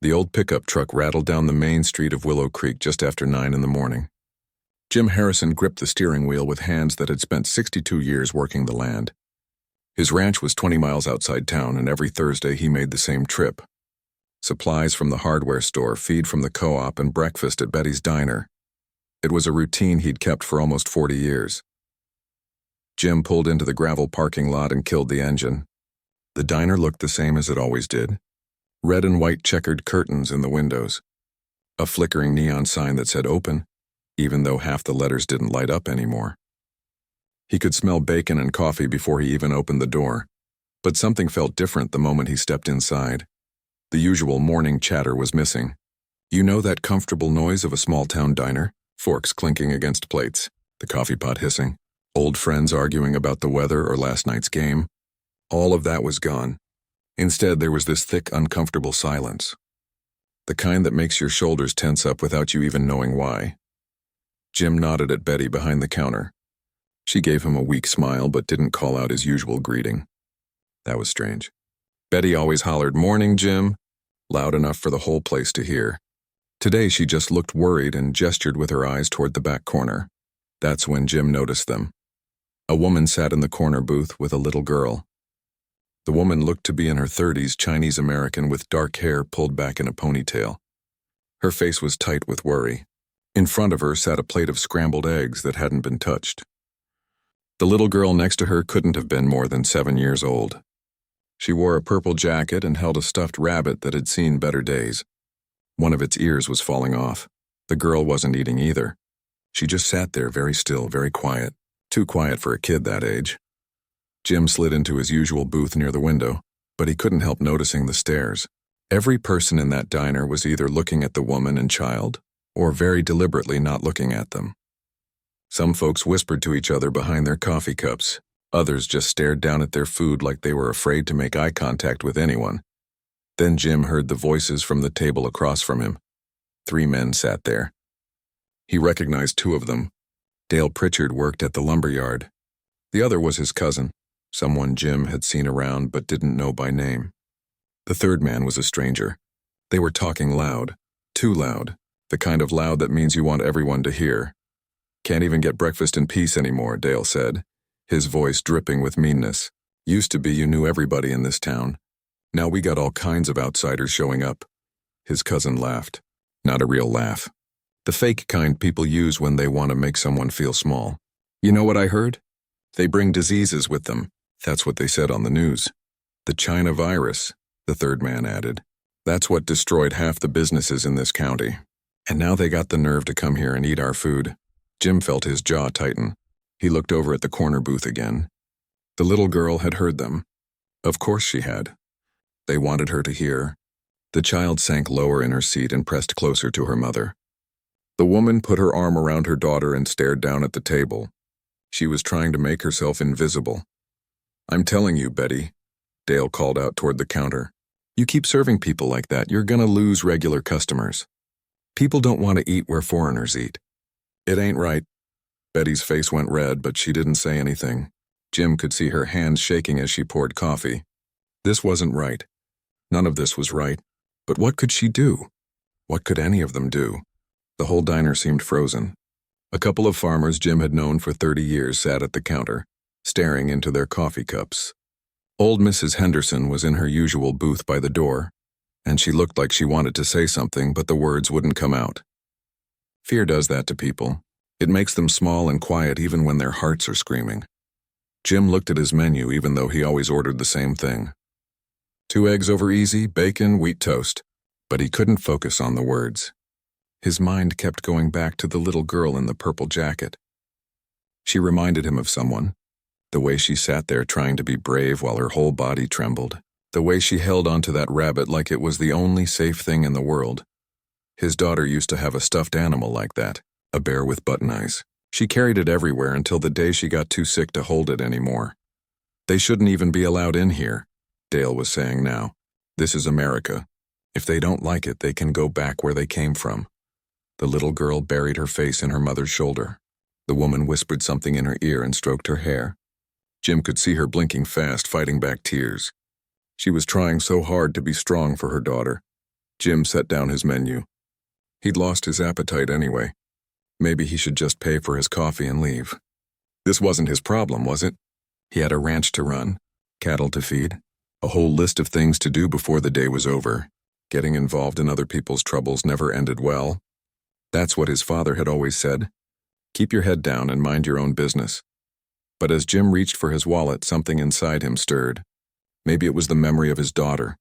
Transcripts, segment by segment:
The old pickup truck rattled down the main street of Willow Creek just after 9 in the morning. Jim Harrison gripped the steering wheel with hands that had spent 62 years working the land. His ranch was 20 miles outside town, and every Thursday he made the same trip. Supplies from the hardware store, feed from the co-op, and breakfast at Betty's Diner. It was a routine he'd kept for almost 40 years. Jim pulled into the gravel parking lot and killed the engine. The diner looked the same as it always did. Red and white checkered curtains in the windows. A flickering neon sign that said open, even though half the letters didn't light up anymore. He could smell bacon and coffee before he even opened the door, but something felt different the moment he stepped inside. The usual morning chatter was missing. You know that comfortable noise of a small-town diner? Forks clinking against plates, the coffee pot hissing, old friends arguing about the weather or last night's game. All of that was gone. Instead, there was this thick, uncomfortable silence. The kind that makes your shoulders tense up without you even knowing why. Jim nodded at Betty behind the counter. She gave him a weak smile but didn't call out his usual greeting. That was strange. Betty always hollered, "Morning, Jim," loud enough for the whole place to hear. Today she just looked worried and gestured with her eyes toward the back corner. That's when Jim noticed them. A woman sat in the corner booth with a little girl. The woman looked to be in her 30s, Chinese-American with dark hair pulled back in a ponytail. Her face was tight with worry. In front of her sat a plate of scrambled eggs that hadn't been touched. The little girl next to her couldn't have been more than 7 years old. She wore a purple jacket and held a stuffed rabbit that had seen better days. One of its ears was falling off. The girl wasn't eating either. She just sat there very still, very quiet. Too quiet for a kid that age. Jim slid into his usual booth near the window, but he couldn't help noticing the stares. Every person in that diner was either looking at the woman and child, or very deliberately not looking at them. Some folks whispered to each other behind their coffee cups. Others just stared down at their food like they were afraid to make eye contact with anyone. Then Jim heard the voices from the table across from him. 3 men sat there. He recognized 2 of them. Dale Pritchard worked at the lumberyard. The other was his cousin, someone Jim had seen around but didn't know by name. The 3rd man was a stranger. They were talking loud, too loud, the kind of loud that means you want everyone to hear. "Can't even get breakfast in peace anymore," Dale said, his voice dripping with meanness. "Used to be you knew everybody in this town. Now we got all kinds of outsiders showing up." His cousin laughed. Not a real laugh. The fake kind people use when they want to make someone feel small. "You know what I heard? They bring diseases with them." That's what they said on the news. "The China virus," the 3rd man added. "That's what destroyed half the businesses in this county. And now they got the nerve to come here and eat our food." Jim felt his jaw tighten. He looked over at the corner booth again. The little girl had heard them. Of course she had. They wanted her to hear. The child sank lower in her seat and pressed closer to her mother. The woman put her arm around her daughter and stared down at the table. She was trying to make herself invisible. "I'm telling you, Betty," Dale called out toward the counter. "You keep serving people like that, you're gonna lose regular customers. People don't want to eat where foreigners eat. It ain't right." Betty's face went red, but she didn't say anything. Jim could see her hands shaking as she poured coffee. This wasn't right. None of this was right. But what could she do? What could any of them do? The whole diner seemed frozen. A couple of farmers Jim had known for 30 years sat at the counter, staring into their coffee cups. Old Mrs. Henderson was in her usual booth by the door, and she looked like she wanted to say something, but the words wouldn't come out. Fear does that to people. It makes them small and quiet even when their hearts are screaming. Jim looked at his menu even though he always ordered the same thing. 2 eggs over easy, bacon, wheat toast. But he couldn't focus on the words. His mind kept going back to the little girl in the purple jacket. She reminded him of someone. The way she sat there trying to be brave while her whole body trembled. The way she held onto that rabbit like it was the only safe thing in the world. His daughter used to have a stuffed animal like that, a bear with button eyes. She carried it everywhere until the day she got too sick to hold it anymore. "They shouldn't even be allowed in here," Dale was saying now. "This is America. If they don't like it, they can go back where they came from." The little girl buried her face in her mother's shoulder. The woman whispered something in her ear and stroked her hair. Jim could see her blinking fast, fighting back tears. She was trying so hard to be strong for her daughter. Jim set down his menu. He'd lost his appetite anyway. Maybe he should just pay for his coffee and leave. This wasn't his problem, was it? He had a ranch to run, cattle to feed, a whole list of things to do before the day was over. Getting involved in other people's troubles never ended well. That's what his father had always said. Keep your head down and mind your own business. But as Jim reached for his wallet, something inside him stirred. Maybe it was the memory of his daughter.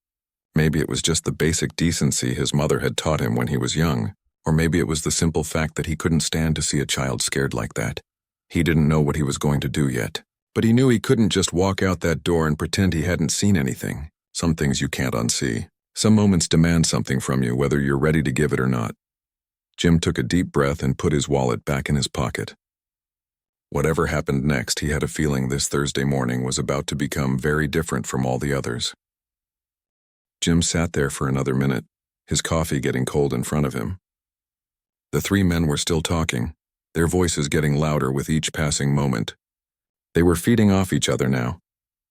Maybe it was just the basic decency his mother had taught him when he was young. Or maybe it was the simple fact that he couldn't stand to see a child scared like that. He didn't know what he was going to do yet. But he knew he couldn't just walk out that door and pretend he hadn't seen anything. Some things you can't unsee. Some moments demand something from you, whether you're ready to give it or not. Jim took a deep breath and put his wallet back in his pocket. Whatever happened next, he had a feeling this Thursday morning was about to become very different from all the others. Jim sat there for another minute, his coffee getting cold in front of him. The three men were still talking, their voices getting louder with each passing moment. They were feeding off each other now,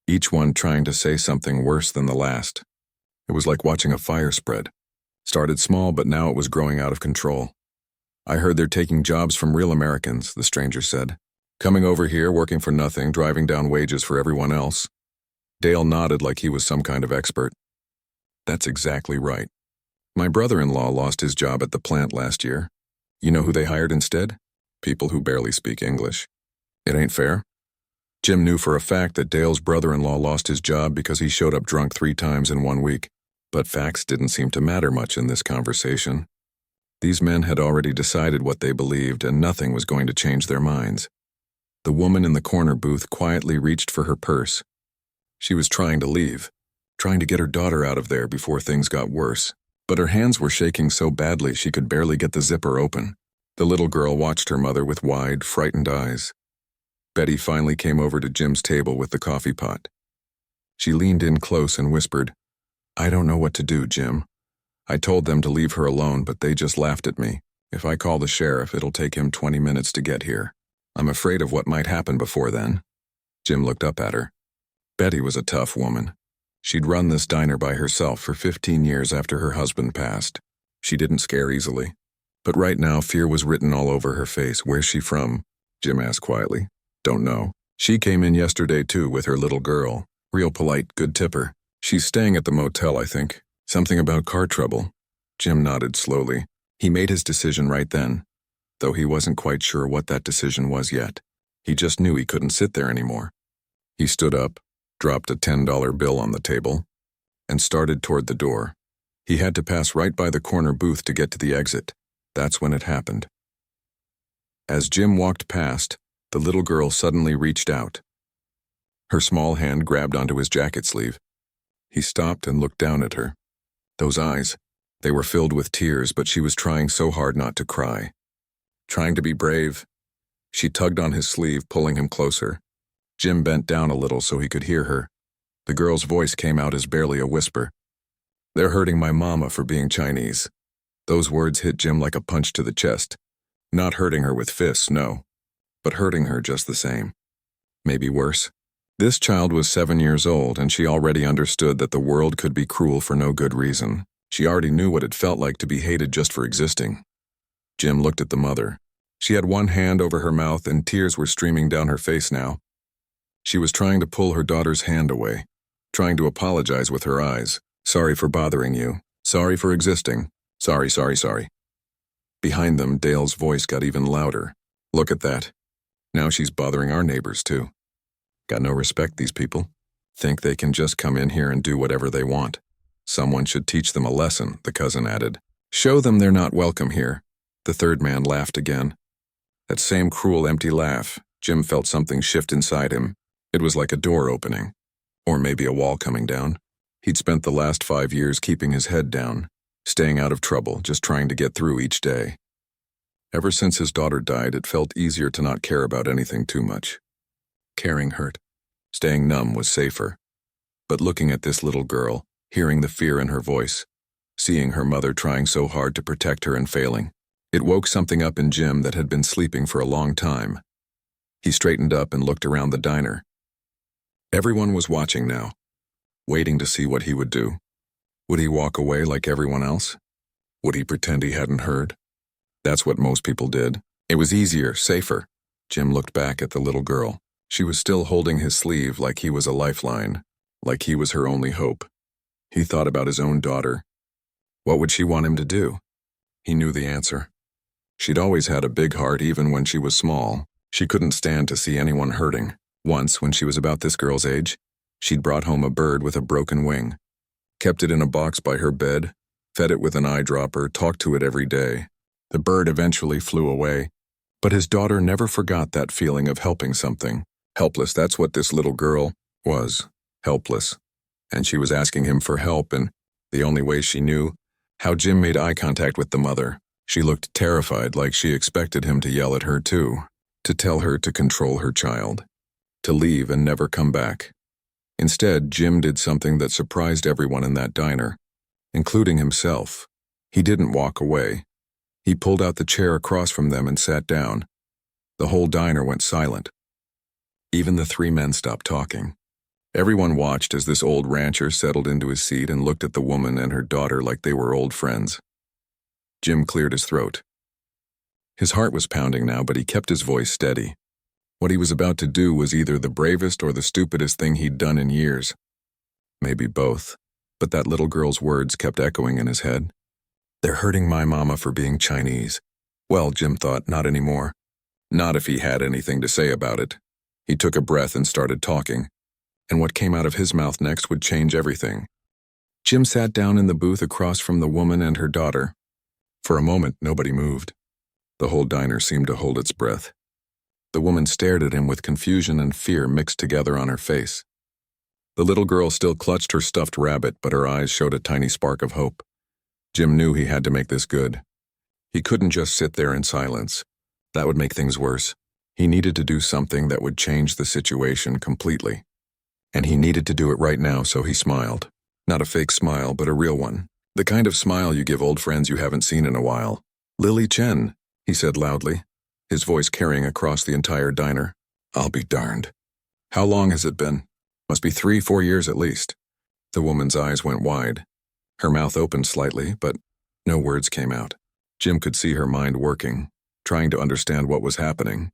each one trying to say something worse than the last. It was like watching a fire spread. Started small, but now it was growing out of control. I heard they're taking jobs from real Americans, the stranger said. Coming over here, working for nothing, driving down wages for everyone else. Dale nodded like he was some kind of expert. That's exactly right. My brother-in-law lost his job at the plant last year. You know who they hired instead? People who barely speak English. It ain't fair. Jim knew for a fact that Dale's brother-in-law lost his job because he showed up drunk 3 times in 1 week. But facts didn't seem to matter much in this conversation. These men had already decided what they believed, and nothing was going to change their minds. The woman in the corner booth quietly reached for her purse. She was trying to leave, trying to get her daughter out of there before things got worse. But her hands were shaking so badly she could barely get the zipper open. The little girl watched her mother with wide, frightened eyes. Betty finally came over to Jim's table with the coffee pot. She leaned in close and whispered, I don't know what to do, Jim. I told them to leave her alone, but they just laughed at me. If I call the sheriff, it'll take him 20 minutes to get here. I'm afraid of what might happen before then. Jim looked up at her. Betty was a tough woman. She'd run this diner by herself for 15 years after her husband passed. She didn't scare easily. But right now, fear was written all over her face. Where's she from? Jim asked quietly. Don't know. She came in yesterday too with her little girl. Real polite, good tipper. She's staying at the motel, I think. Something about car trouble. Jim nodded slowly. He made his decision right then, though he wasn't quite sure what that decision was yet. He just knew he couldn't sit there anymore. He stood up, dropped a $10 bill on the table, and started toward the door. He had to pass right by the corner booth to get to the exit. That's when it happened. As Jim walked past, the little girl suddenly reached out. Her small hand grabbed onto his jacket sleeve. He stopped and looked down at her. Those eyes, they were filled with tears, but she was trying so hard not to cry. Trying to be brave. She tugged on his sleeve, pulling him closer. Jim bent down a little so he could hear her. The girl's voice came out as barely a whisper. They're hurting my mama for being Chinese. Those words hit Jim like a punch to the chest. Not hurting her with fists, no, but hurting her just the same. Maybe worse. This child was 7 years old, and she already understood that the world could be cruel for no good reason. She already knew what it felt like to be hated just for existing. Jim looked at the mother. She had one hand over her mouth, and tears were streaming down her face now. She was trying to pull her daughter's hand away, trying to apologize with her eyes. Sorry for bothering you. Sorry for existing. Sorry. Behind them, Dale's voice got even louder. Look at that. Now she's bothering our neighbors, too. Got no respect, these people. Think they can just come in here and do whatever they want. Someone should teach them a lesson, the cousin added. Show them they're not welcome here. The third man laughed again. That same cruel, empty laugh. Jim felt something shift inside him. It was like a door opening. Or maybe a wall coming down. He'd spent the last 5 years keeping his head down, staying out of trouble, just trying to get through each day. Ever since his daughter died, it felt easier to not care about anything too much. Caring hurt. Staying numb was safer. But looking at this little girl, hearing the fear in her voice, seeing her mother trying so hard to protect her and failing, it woke something up in Jim that had been sleeping for a long time. He straightened up and looked around the diner. Everyone was watching now, waiting to see what he would do. Would he walk away like everyone else? Would he pretend he hadn't heard? That's what most people did. It was easier, safer. Jim looked back at the little girl. She was still holding his sleeve like he was a lifeline, like he was her only hope. He thought about his own daughter. What would she want him to do? He knew the answer. She'd always had a big heart even when she was small. She couldn't stand to see anyone hurting. Once, when she was about this girl's age, she'd brought home a bird with a broken wing, kept it in a box by her bed, fed it with an eyedropper, talked to it every day. The bird eventually flew away, but his daughter never forgot that feeling of helping something. Helpless, that's what this little girl was, helpless. And she was asking him for help in the only way she knew. How Jim made eye contact with the mother. She looked terrified, like she expected him to yell at her too, to tell her to control her child, to leave and never come back. Instead, Jim did something that surprised everyone in that diner, including himself. He didn't walk away. He pulled out the chair across from them and sat down. The whole diner went silent. Even the three men stopped talking. Everyone watched as this old rancher settled into his seat and looked at the woman and her daughter like they were old friends. Jim cleared his throat. His heart was pounding now, but he kept his voice steady. What he was about to do was either the bravest or the stupidest thing he'd done in years. Maybe both, but that little girl's words kept echoing in his head. They're hurting my mama for being Chinese. Well, Jim thought, not anymore. Not if he had anything to say about it. He took a breath and started talking, and what came out of his mouth next would change everything. Jim sat down in the booth across from the woman and her daughter. For a moment, nobody moved. The whole diner seemed to hold its breath. The woman stared at him with confusion and fear mixed together on her face. The little girl still clutched her stuffed rabbit, but her eyes showed a tiny spark of hope. Jim knew he had to make this good. He couldn't just sit there in silence. That would make things worse. He needed to do something that would change the situation completely. And he needed to do it right now, so he smiled. Not a fake smile, but a real one. The kind of smile you give old friends you haven't seen in a while. Lily Chen, he said loudly, his voice carrying across the entire diner. I'll be darned. How long has it been? Must be 3-4 years at least. The woman's eyes went wide. Her mouth opened slightly, but no words came out. Jim could see her mind working, trying to understand what was happening.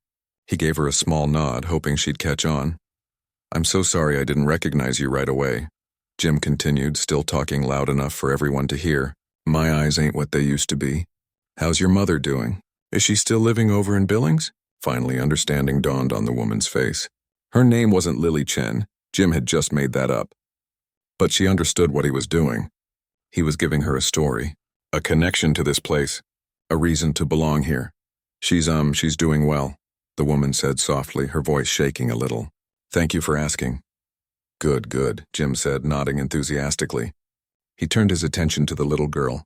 He gave her a small nod, hoping she'd catch on. I'm so sorry I didn't recognize you right away. Jim continued, still talking loud enough for everyone to hear. My eyes ain't what they used to be. How's your mother doing? Is she still living over in Billings? Finally, understanding dawned on the woman's face. Her name wasn't Lily Chen. Jim had just made that up. But she understood what he was doing. He was giving her a story, a connection to this place, a reason to belong here. She's doing well, the woman said softly, her voice shaking a little. Thank you for asking. Good, Jim said, nodding enthusiastically. He turned his attention to the little girl.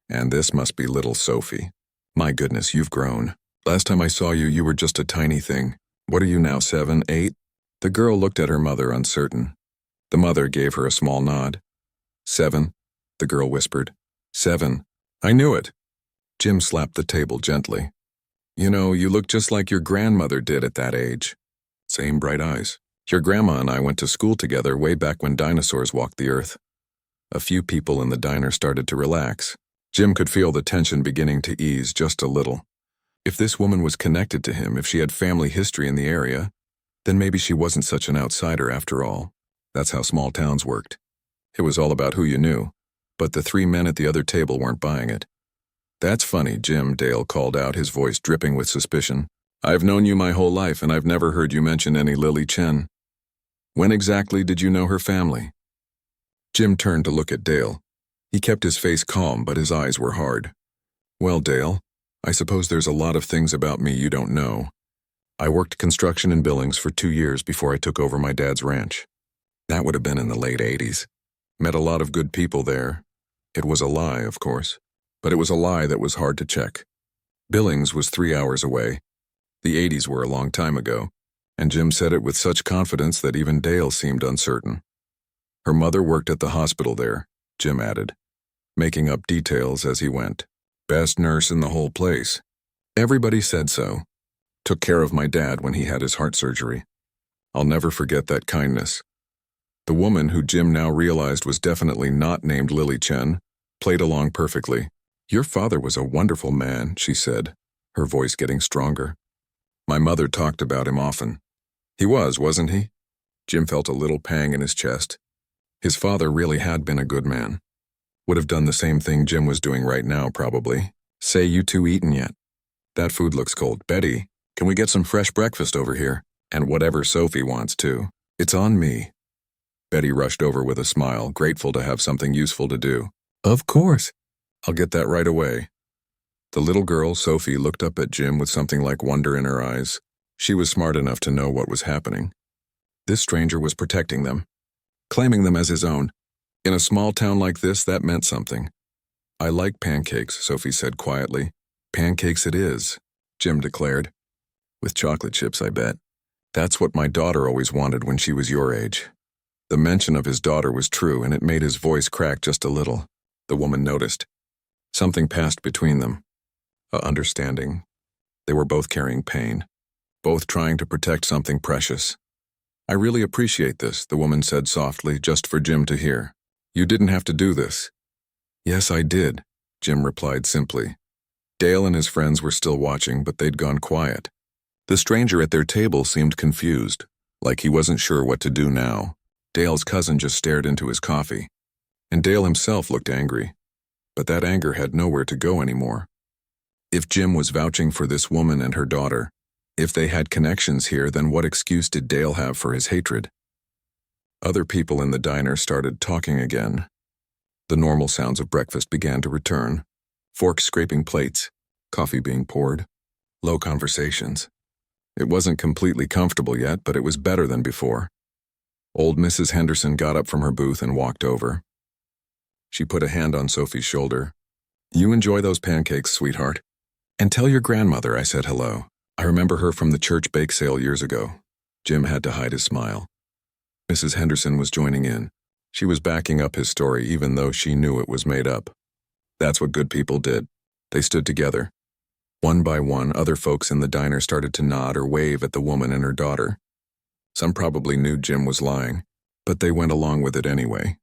And this must be little Sophie. My goodness, you've grown. Last time I saw you, you were just a tiny thing. What are you now, 7, 8? The girl looked at her mother, uncertain. The mother gave her a small nod. 7, the girl whispered. 7. I knew it. Jim slapped the table gently. You know, you look just like your grandmother did at that age. Same bright eyes. Your grandma and I went to school together way back when dinosaurs walked the earth. A few people in the diner started to relax. Jim could feel the tension beginning to ease just a little. If this woman was connected to him, if she had family history in the area, then maybe she wasn't such an outsider after all. That's how small towns worked. It was all about who you knew, but the three men at the other table weren't buying it. That's funny, Jim, Dale called out, his voice dripping with suspicion. I've known you my whole life, and I've never heard you mention any Lily Chen. When exactly did you know her family? Jim turned to look at Dale. He kept his face calm, but his eyes were hard. Well, Dale, I suppose there's a lot of things about me you don't know. I worked construction in Billings for 2 years before I took over my dad's ranch. That would have been in the late 80s. Met a lot of good people there. It was a lie, of course, but it was a lie that was hard to check. Billings was 3 hours away. The 80s were a long time ago, and Jim said it with such confidence that even Dale seemed uncertain. Her mother worked at the hospital there, Jim added, making up details as he went. Best nurse in the whole place. Everybody said so. Took care of my dad when he had his heart surgery. I'll never forget that kindness. The woman, who Jim now realized was definitely not named Lily Chen, played along perfectly. "Your father was a wonderful man," she said, her voice getting stronger. "My mother talked about him often." "He was, wasn't he?" Jim felt a little pang in his chest. His father really had been a good man. Would have done the same thing Jim was doing right now, probably. "Say, you two eaten yet? That food looks cold. Betty, can we get some fresh breakfast over here? And whatever Sophie wants, too. It's on me." Betty rushed over with a smile, grateful to have something useful to do. "Of course. I'll get that right away." The little girl, Sophie, looked up at Jim with something like wonder in her eyes. She was smart enough to know what was happening. This stranger was protecting them, claiming them as his own. In a small town like this, that meant something. "I like pancakes," Sophie said quietly. "Pancakes it is," Jim declared. "With chocolate chips, I bet. That's what my daughter always wanted when she was your age." The mention of his daughter was true, and it made his voice crack just a little. The woman noticed. Something passed between them. A understanding. They were both carrying pain, both trying to protect something precious. "I really appreciate this," the woman said softly, just for Jim to hear. "You didn't have to do this." "Yes, I did," Jim replied simply. Dale and his friends were still watching, but they'd gone quiet. The stranger at their table seemed confused, like he wasn't sure what to do now. Dale's cousin just stared into his coffee, and Dale himself looked angry. But that anger had nowhere to go anymore. If Jim was vouching for this woman and her daughter, if they had connections here, then what excuse did Dale have for his hatred? Other people in the diner started talking again. The normal sounds of breakfast began to return. Forks scraping plates, coffee being poured, low conversations. It wasn't completely comfortable yet, but it was better than before. Old Mrs. Henderson got up from her booth and walked over. She put a hand on Sophie's shoulder. "You enjoy those pancakes, sweetheart. And tell your grandmother I said hello. I remember her from the church bake sale years ago." Jim had to hide his smile. Mrs. Henderson was joining in. She was backing up his story even though she knew it was made up. That's what good people did. They stood together. One by one, other folks in the diner started to nod or wave at the woman and her daughter. Some probably knew Jim was lying, but they went along with it anyway,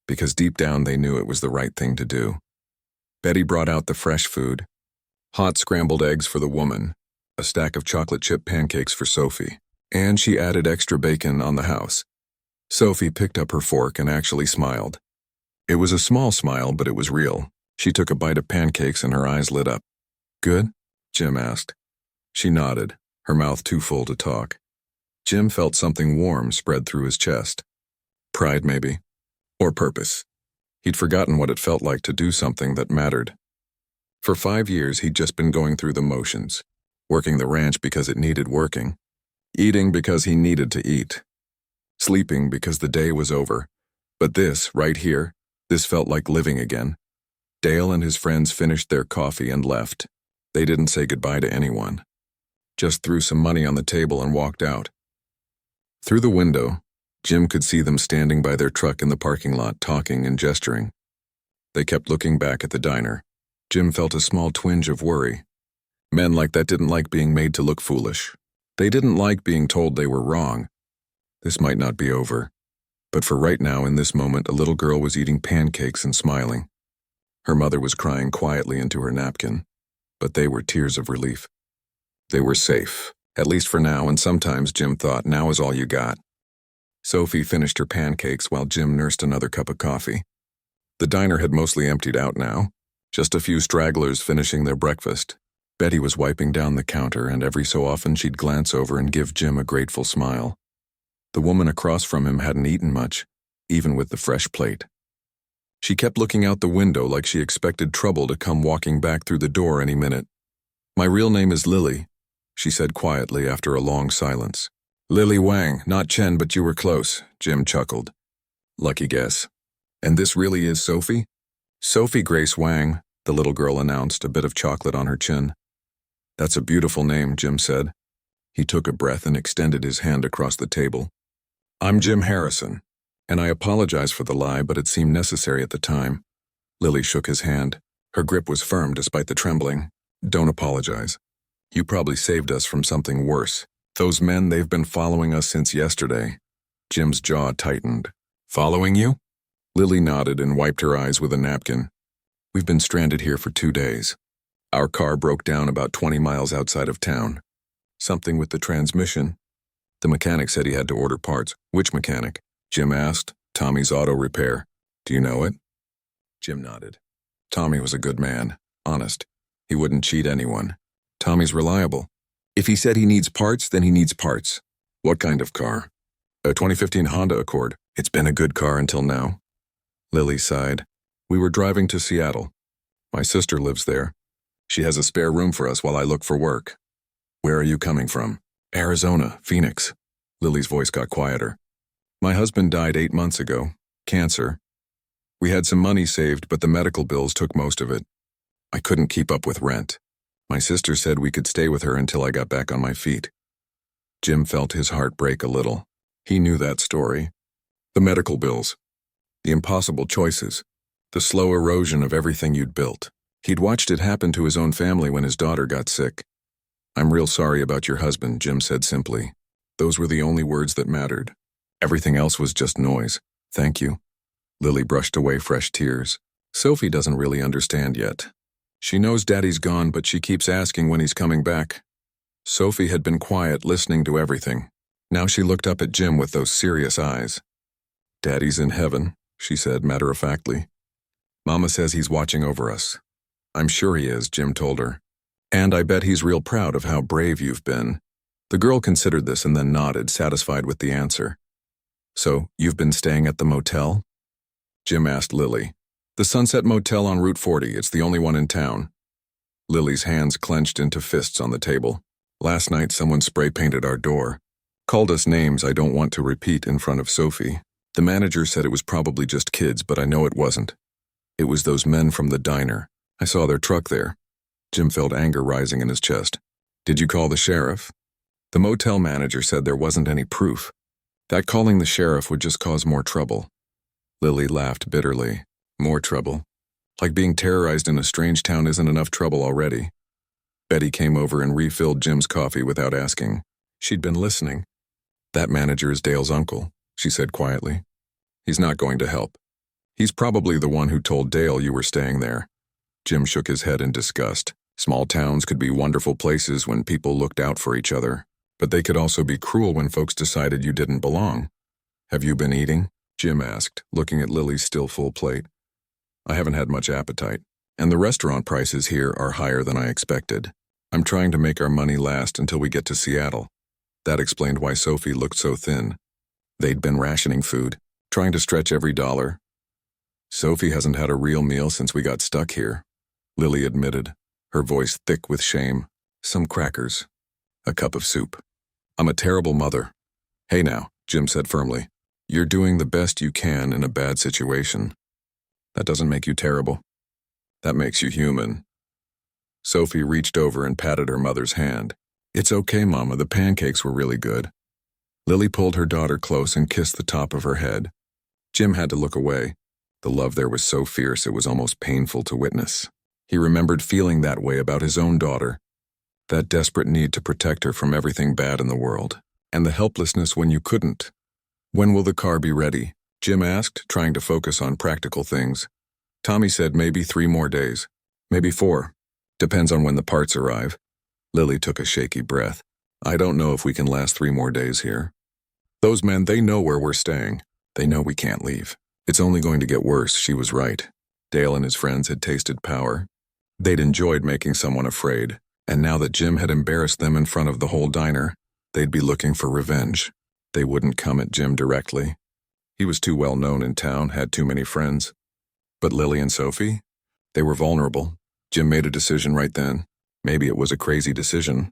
because deep down they knew it was the right thing to do. Betty brought out the fresh food. Hot scrambled eggs for the woman, a stack of chocolate chip pancakes for Sophie, and she added extra bacon on the house. Sophie picked up her fork and actually smiled. It was a small smile, but it was real. She took a bite of pancakes and her eyes lit up. "Good?" Jim asked. She nodded, her mouth too full to talk. Jim felt something warm spread through his chest. Pride, maybe. Or purpose. He'd forgotten what it felt like to do something that mattered. For 5 years, he'd just been going through the motions, working the ranch because it needed working, eating because he needed to eat, sleeping because the day was over. But this, right here, this felt like living again. Dale and his friends finished their coffee and left. They didn't say goodbye to anyone. Just threw some money on the table and walked out. Through the window, Jim could see them standing by their truck in the parking lot, talking and gesturing. They kept looking back at the diner. Jim felt a small twinge of worry. Men like that didn't like being made to look foolish. They didn't like being told they were wrong. This might not be over. But for right now, in this moment, a little girl was eating pancakes and smiling. Her mother was crying quietly into her napkin, but they were tears of relief. They were safe, at least for now, and sometimes Jim thought now is all you got. Sophie finished her pancakes while Jim nursed another cup of coffee. The diner had mostly emptied out now, just a few stragglers finishing their breakfast. Betty was wiping down the counter, and every so often she'd glance over and give Jim a grateful smile. The woman across from him hadn't eaten much, even with the fresh plate. She kept looking out the window like she expected trouble to come walking back through the door any minute. "My real name is Lily," she said quietly after a long silence. "Lily Wang, not Chen, but you were close," Jim chuckled. "Lucky guess. And this really is Sophie?" "Sophie Grace Wang," the little girl announced, a bit of chocolate on her chin. "That's a beautiful name," Jim said. He took a breath and extended his hand across the table. "I'm Jim Harrison, and I apologize for the lie, but it seemed necessary at the time." Lily shook his hand. Her grip was firm despite the trembling. "Don't apologize. You probably saved us from something worse. Those men, they've been following us since yesterday." Jim's jaw tightened. "Following you?" Lily nodded and wiped her eyes with a napkin. We've been stranded here for 2 days. Our car broke down about 20 miles outside of town. Something with the transmission. The mechanic said he had to order parts. Which mechanic? Jim asked. Tommy's Auto Repair. Do you know it? Jim nodded. Tommy was a good man. Honest. He wouldn't cheat anyone. Tommy's reliable. If he said he needs parts, then he needs parts. What kind of car? A 2015 Honda Accord. It's been a good car until now. Lily sighed. We were driving to Seattle. My sister lives there. She has a spare room for us while I look for work. Where are you coming from? Arizona, Phoenix. Lily's voice got quieter. My husband died 8 months ago. Cancer. We had some money saved, but the medical bills took most of it. I couldn't keep up with rent. My sister said we could stay with her until I got back on my feet. Jim felt his heart break a little. He knew that story. The medical bills. The impossible choices. The slow erosion of everything you'd built. He'd watched it happen to his own family when his daughter got sick. I'm real sorry about your husband, Jim said simply. Those were the only words that mattered. Everything else was just noise. Thank you. Lily brushed away fresh tears. Sophie doesn't really understand yet. She knows Daddy's gone, but she keeps asking when he's coming back. Sophie had been quiet, listening to everything. Now she looked up at Jim with those serious eyes. Daddy's in heaven, she said matter-of-factly. Mama says he's watching over us. I'm sure he is, Jim told her. And I bet he's real proud of how brave you've been. The girl considered this and then nodded, satisfied with the answer. So, you've been staying at the motel? Jim asked Lily. The Sunset Motel on Route 40, it's the only one in town. Lily's hands clenched into fists on the table. Last night someone spray-painted our door. Called us names I don't want to repeat in front of Sophie. The manager said it was probably just kids, but I know it wasn't. It was those men from the diner. I saw their truck there. Jim felt anger rising in his chest. Did you call the sheriff? The motel manager said there wasn't any proof. That calling the sheriff would just cause more trouble. Lily laughed bitterly. More trouble? Like being terrorized in a strange town isn't enough trouble already. Betty came over and refilled Jim's coffee without asking. She'd been listening. That manager is Dale's uncle, she said quietly. He's not going to help. He's probably the one who told Dale you were staying there. Jim shook his head in disgust. Small towns could be wonderful places when people looked out for each other, but they could also be cruel when folks decided you didn't belong. Have you been eating? Jim asked, looking at Lily's still full plate. I haven't had much appetite, and the restaurant prices here are higher than I expected. I'm trying to make our money last until we get to Seattle. That explained why Sophie looked so thin. They'd been rationing food, trying to stretch every dollar. Sophie hasn't had a real meal since we got stuck here, Lily admitted, her voice thick with shame. Some crackers. A cup of soup. I'm a terrible mother. Hey now, Jim said firmly. You're doing the best you can in a bad situation. That doesn't make you terrible. That makes you human. Sophie reached over and patted her mother's hand. It's okay, Mama, the pancakes were really good. Lily pulled her daughter close and kissed the top of her head. Jim had to look away. The love there was so fierce it was almost painful to witness. He remembered feeling that way about his own daughter. That desperate need to protect her from everything bad in the world. And the helplessness when you couldn't. When will the car be ready? Jim asked, trying to focus on practical things. Tommy said maybe 3 more days. Maybe 4. Depends on when the parts arrive. Lily took a shaky breath. I don't know if we can last 3 more days here. Those men, they know where we're staying. They know we can't leave. It's only going to get worse, she was right. Dale and his friends had tasted power. They'd enjoyed making someone afraid, and now that Jim had embarrassed them in front of the whole diner, they'd be looking for revenge. They wouldn't come at Jim directly. He was too well known in town, had too many friends. But Lily and Sophie? They were vulnerable. Jim made a decision right then. Maybe it was a crazy decision.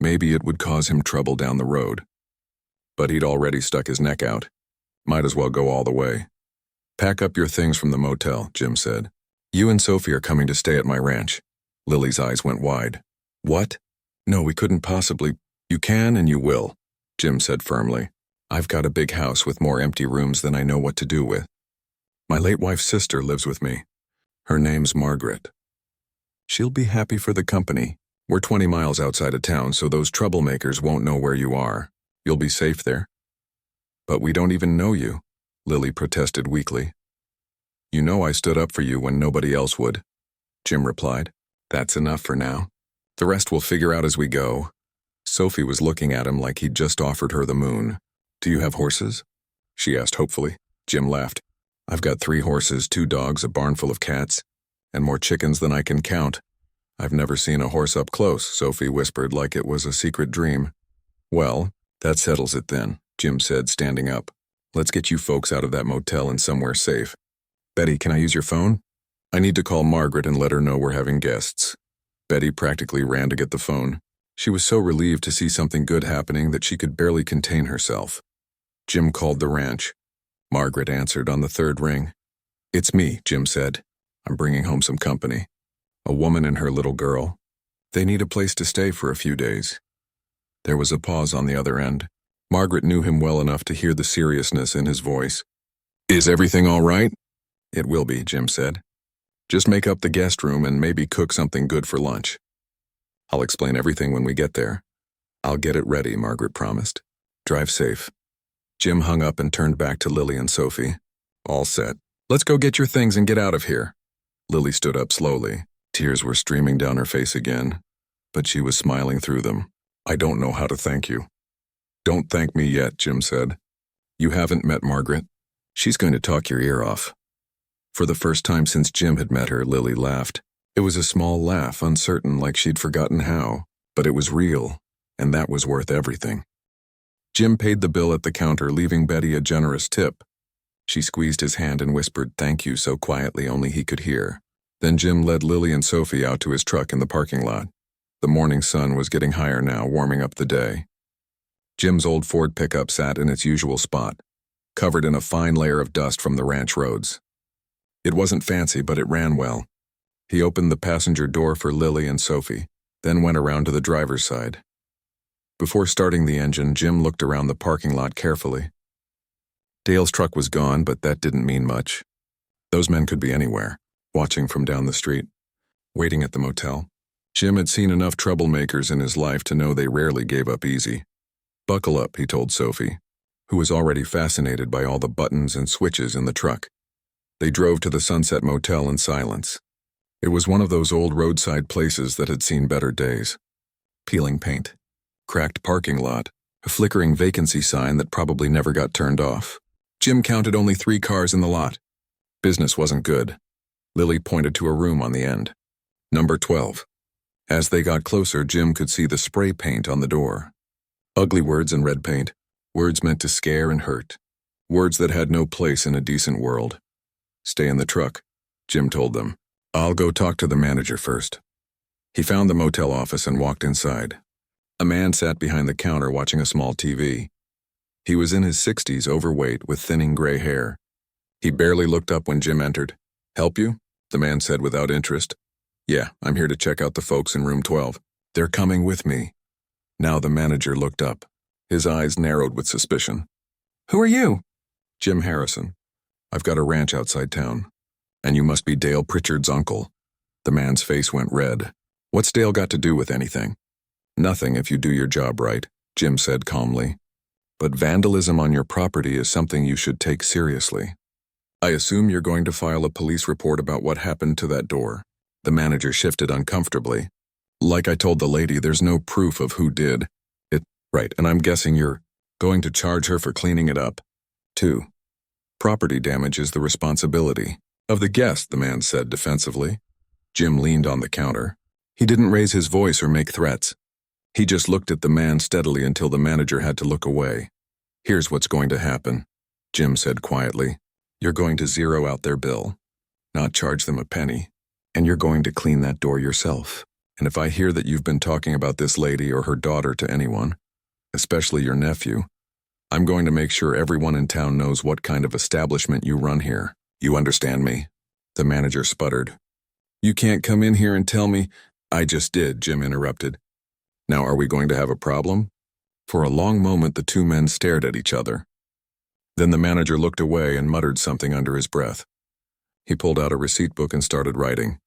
Maybe it would cause him trouble down the road. But he'd already stuck his neck out. Might as well go all the way. Pack up your things from the motel, Jim said. You and Sophie are coming to stay at my ranch. Lily's eyes went wide. What? No, we couldn't possibly. You can and you will, Jim said firmly. I've got a big house with more empty rooms than I know what to do with. My late wife's sister lives with me. Her name's Margaret. She'll be happy for the company. We're 20 miles outside of town, so those troublemakers won't know where you are. You'll be safe there. But we don't even know you, Lily protested weakly. You know I stood up for you when nobody else would. Jim replied. That's enough for now. The rest we'll figure out as we go. Sophie was looking at him like he'd just offered her the moon. Do you have horses? She asked hopefully. Jim laughed. I've got 3 horses, 2 dogs, a barn full of cats, and more chickens than I can count. I've never seen a horse up close, Sophie whispered like it was a secret dream. Well, that settles it then, Jim said, standing up. Let's get you folks out of that motel and somewhere safe. Betty, can I use your phone? I need to call Margaret and let her know we're having guests. Betty practically ran to get the phone. She was so relieved to see something good happening that she could barely contain herself. Jim called the ranch. Margaret answered on the 3rd ring. It's me, Jim said. I'm bringing home some company. A woman and her little girl. They need a place to stay for a few days. There was a pause on the other end. Margaret knew him well enough to hear the seriousness in his voice. Is everything all right? It will be, Jim said. Just make up the guest room and maybe cook something good for lunch. I'll explain everything when we get there. I'll get it ready, Margaret promised. Drive safe. Jim hung up and turned back to Lily and Sophie. All set. Let's go get your things and get out of here. Lily stood up slowly. Tears were streaming down her face again, but she was smiling through them. I don't know how to thank you. Don't thank me yet, Jim said. You haven't met Margaret. She's going to talk your ear off. For the first time since Jim had met her, Lily laughed. It was a small laugh, uncertain, like she'd forgotten how, but it was real, and that was worth everything. Jim paid the bill at the counter, leaving Betty a generous tip. She squeezed his hand and whispered thank you so quietly only he could hear. Then Jim led Lily and Sophie out to his truck in the parking lot. The morning sun was getting higher now, warming up the day. Jim's old Ford pickup sat in its usual spot, covered in a fine layer of dust from the ranch roads. It wasn't fancy, but it ran well. He opened the passenger door for Lily and Sophie, then went around to the driver's side. Before starting the engine, Jim looked around the parking lot carefully. Dale's truck was gone, but that didn't mean much. Those men could be anywhere, watching from down the street, waiting at the motel. Jim had seen enough troublemakers in his life to know they rarely gave up easy. Buckle up, he told Sophie, who was already fascinated by all the buttons and switches in the truck. They drove to the Sunset Motel in silence. It was one of those old roadside places that had seen better days. Peeling paint, cracked parking lot, a flickering vacancy sign that probably never got turned off. Jim counted only 3 cars in the lot. Business wasn't good. Lily pointed to a room on the end. Number 12. As they got closer, Jim could see the spray paint on the door. Ugly words in red paint, words meant to scare and hurt, words that had no place in a decent world. Stay in the truck, Jim told them. I'll go talk to the manager first. He found the motel office and walked inside. A man sat behind the counter watching a small TV. He was in his 60s, overweight, with thinning gray hair. He barely looked up when Jim entered. Help you? The man said without interest. Yeah, I'm here to check out the folks in room 12. They're coming with me. Now the manager looked up. His eyes narrowed with suspicion. Who are you? Jim Harrison. I've got a ranch outside town. And you must be Dale Pritchard's uncle. The man's face went red. What's Dale got to do with anything? Nothing if you do your job right, Jim said calmly. But vandalism on your property is something you should take seriously. I assume you're going to file a police report about what happened to that door. The manager shifted uncomfortably. Like I told the lady, there's no proof of who did it. Right, and I'm guessing you're going to charge her for cleaning it up. 2. Property damage is the responsibility of the guest, the man said defensively. Jim leaned on the counter. He didn't raise his voice or make threats. He just looked at the man steadily until the manager had to look away. Here's what's going to happen, Jim said quietly. You're going to zero out their bill, not charge them a penny, and you're going to clean that door yourself. And if I hear that you've been talking about this lady or her daughter to anyone, especially your nephew, I'm going to make sure everyone in town knows what kind of establishment you run here. You understand me? The manager sputtered. You can't come in here and tell me. I just did, Jim interrupted. Now are we going to have a problem? For a long moment the 2 men stared at each other. Then the manager looked away and muttered something under his breath. He pulled out a receipt book and started writing.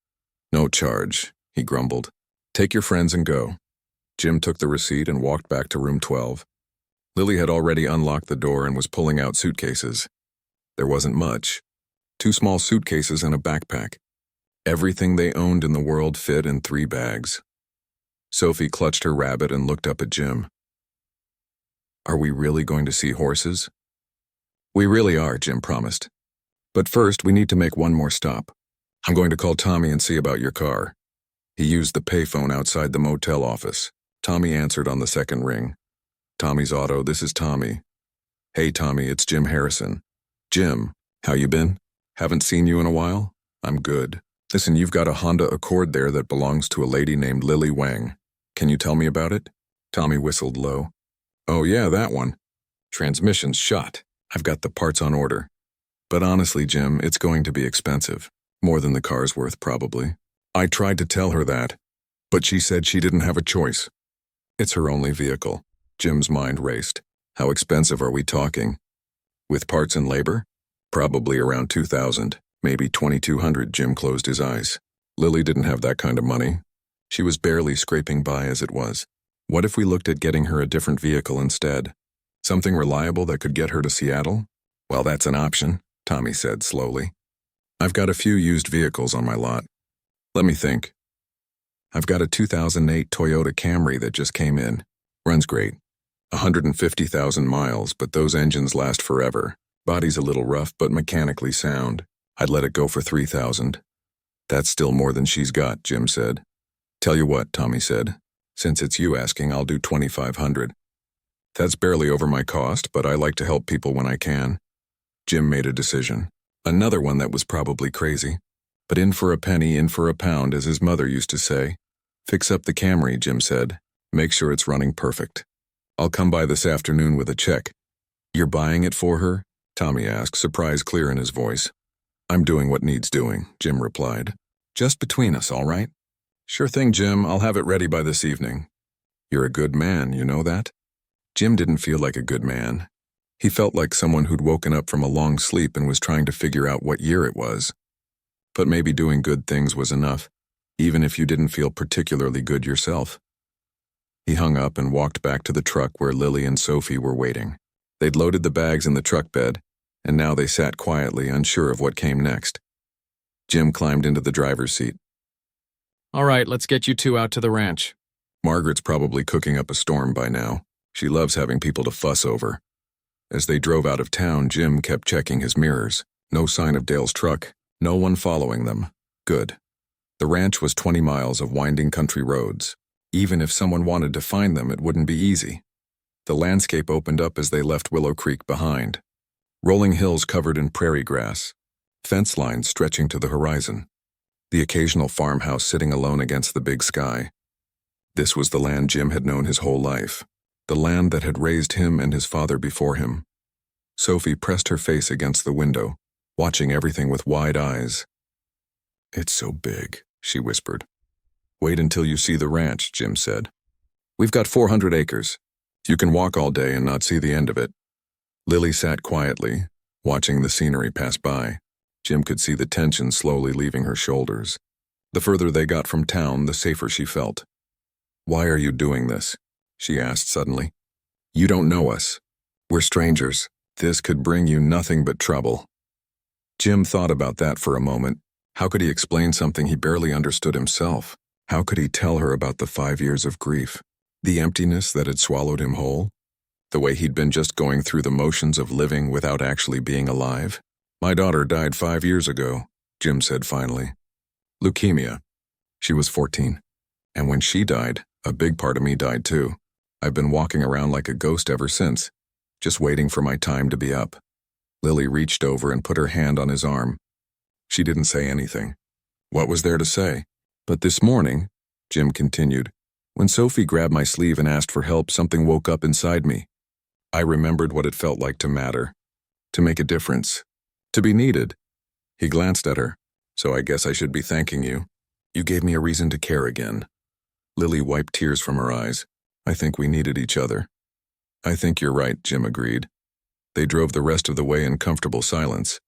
No charge, he grumbled. Take your friends and go. Jim took the receipt and walked back to room 12. Lily had already unlocked the door and was pulling out suitcases. There wasn't much. 2 small suitcases and a backpack. Everything they owned in the world fit in 3 bags. Sophie clutched her rabbit and looked up at Jim. "Are we really going to see horses?" "We really are," Jim promised. "But first, we need to make one more stop. I'm going to call Tommy and see about your car." He used the payphone outside the motel office. Tommy answered on the second ring. "Tommy's Auto, this is Tommy." "Hey, Tommy, it's Jim Harrison." "Jim, how you been? Haven't seen you in a while." "I'm good. Listen, you've got a Honda Accord there that belongs to a lady named Lily Wang. Can you tell me about it?" Tommy whistled low. "Oh yeah, that one. Transmission's shot. I've got the parts on order. But honestly, Jim, it's going to be expensive. More than the car's worth, probably." I tried to tell her that, but she said she didn't have a choice. It's her only vehicle. Jim's mind raced. How expensive are we talking? With parts and labor? Probably around $2,000, maybe $2,200. Jim closed his eyes. Lily didn't have that kind of money. She was barely scraping by as it was. What if we looked at getting her a different vehicle instead? Something reliable that could get her to Seattle? Well, that's an option, Tommy said slowly. I've got a few used vehicles on my lot. Let me think. I've got a 2008 Toyota Camry that just came in. Runs great. 150,000 miles, but those engines last forever. Body's a little rough, but mechanically sound. I'd let it go for 3,000. That's still more than she's got, Jim said. Tell you what, Tommy said. Since it's you asking, I'll do 2,500. That's barely over my cost, but I like to help people when I can. Jim made a decision. Another one that was probably crazy. But in for a penny, in for a pound, as his mother used to say. Fix up the Camry, Jim said. Make sure it's running perfect. I'll come by this afternoon with a check. You're buying it for her? Tommy asked, surprise clear in his voice. I'm doing what needs doing, Jim replied. Just between us, all right? Sure thing, Jim. I'll have it ready by this evening. You're a good man, you know that? Jim didn't feel like a good man. He felt like someone who'd woken up from a long sleep and was trying to figure out what year it was. But maybe doing good things was enough, even if you didn't feel particularly good yourself. He hung up and walked back to the truck where Lily and Sophie were waiting. They'd loaded the bags in the truck bed, and now they sat quietly, unsure of what came next. Jim climbed into the driver's seat. All right, let's get you two out to the ranch. Margaret's probably cooking up a storm by now. She loves having people to fuss over. As they drove out of town, Jim kept checking his mirrors. No sign of Dale's truck. No one following them. Good. The ranch was 20 miles of winding country roads. Even if someone wanted to find them, it wouldn't be easy. The landscape opened up as they left Willow Creek behind. Rolling hills covered in prairie grass. Fence lines stretching to the horizon. The occasional farmhouse sitting alone against the big sky. This was the land Jim had known his whole life. The land that had raised him and his father before him. Sophie pressed her face against the window, watching everything with wide eyes. It's so big, she whispered. Wait until you see the ranch, Jim said. We've got 400 acres. You can walk all day and not see the end of it. Lily sat quietly, watching the scenery pass by. Jim could see the tension slowly leaving her shoulders. The further they got from town, the safer she felt. Why are you doing this? She asked suddenly. You don't know us. We're strangers. This could bring you nothing but trouble. Jim thought about that for a moment. How could he explain something he barely understood himself? How could he tell her about the 5 years of grief? The emptiness that had swallowed him whole? The way he'd been just going through the motions of living without actually being alive? My daughter died 5 years ago, Jim said finally. Leukemia. She was 14. And when she died, a big part of me died too. I've been walking around like a ghost ever since, just waiting for my time to be up. Lily reached over and put her hand on his arm. She didn't say anything. What was there to say? But this morning, Jim continued, when Sophie grabbed my sleeve and asked for help, something woke up inside me. I remembered what it felt like to matter, to make a difference, to be needed. He glanced at her. So I guess I should be thanking you. You gave me a reason to care again. Lily wiped tears from her eyes. I think we needed each other. I think you're right, Jim agreed. They drove the rest of the way in comfortable silence.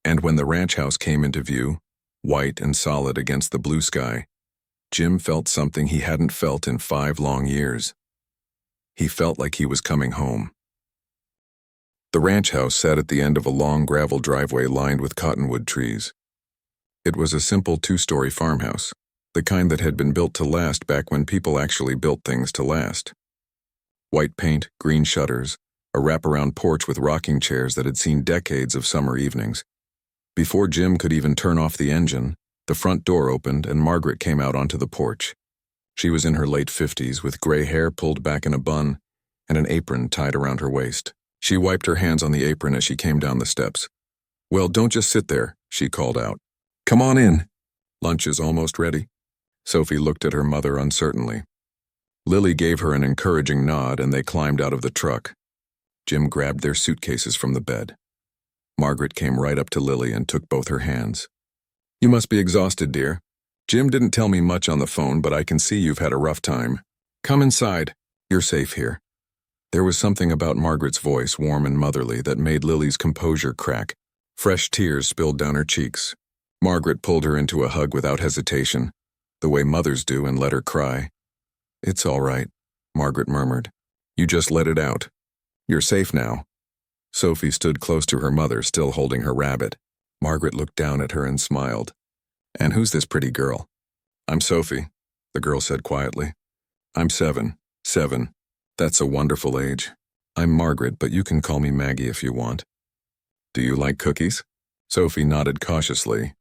And when the ranch house came into view, white and solid against the blue sky, Jim felt something he hadn't felt in 5 long years. He felt like he was coming home. The ranch house sat at the end of a long gravel driveway lined with cottonwood trees. It was a simple two-story farmhouse, the kind that had been built to last back when people actually built things to last. White paint, green shutters, a wraparound porch with rocking chairs that had seen decades of summer evenings. Before Jim could even turn off the engine, the front door opened and Margaret came out onto the porch. She was in her late 50s with gray hair pulled back in a bun and an apron tied around her waist. She wiped her hands on the apron as she came down the steps. "Well, don't just sit there," she called out. "Come on in. Lunch is almost ready." Sophie looked at her mother uncertainly. Lily gave her an encouraging nod and they climbed out of the truck. Jim grabbed their suitcases from the bed. Margaret came right up to Lily and took both her hands. "You must be exhausted, dear. Jim didn't tell me much on the phone, but I can see you've had a rough time. Come inside. You're safe here." There was something about Margaret's voice, warm and motherly, that made Lily's composure crack. Fresh tears spilled down her cheeks. Margaret pulled her into a hug without hesitation, the way mothers do, and let her cry. "It's all right," Margaret murmured. "You just let it out. You're safe now." Sophie stood close to her mother, still holding her rabbit. Margaret looked down at her and smiled. "And who's this pretty girl?" "I'm Sophie," the girl said quietly. "I'm 7. 7. That's a wonderful age. I'm Margaret, but you can call me Maggie if you want." "Do you like cookies?" Sophie nodded cautiously.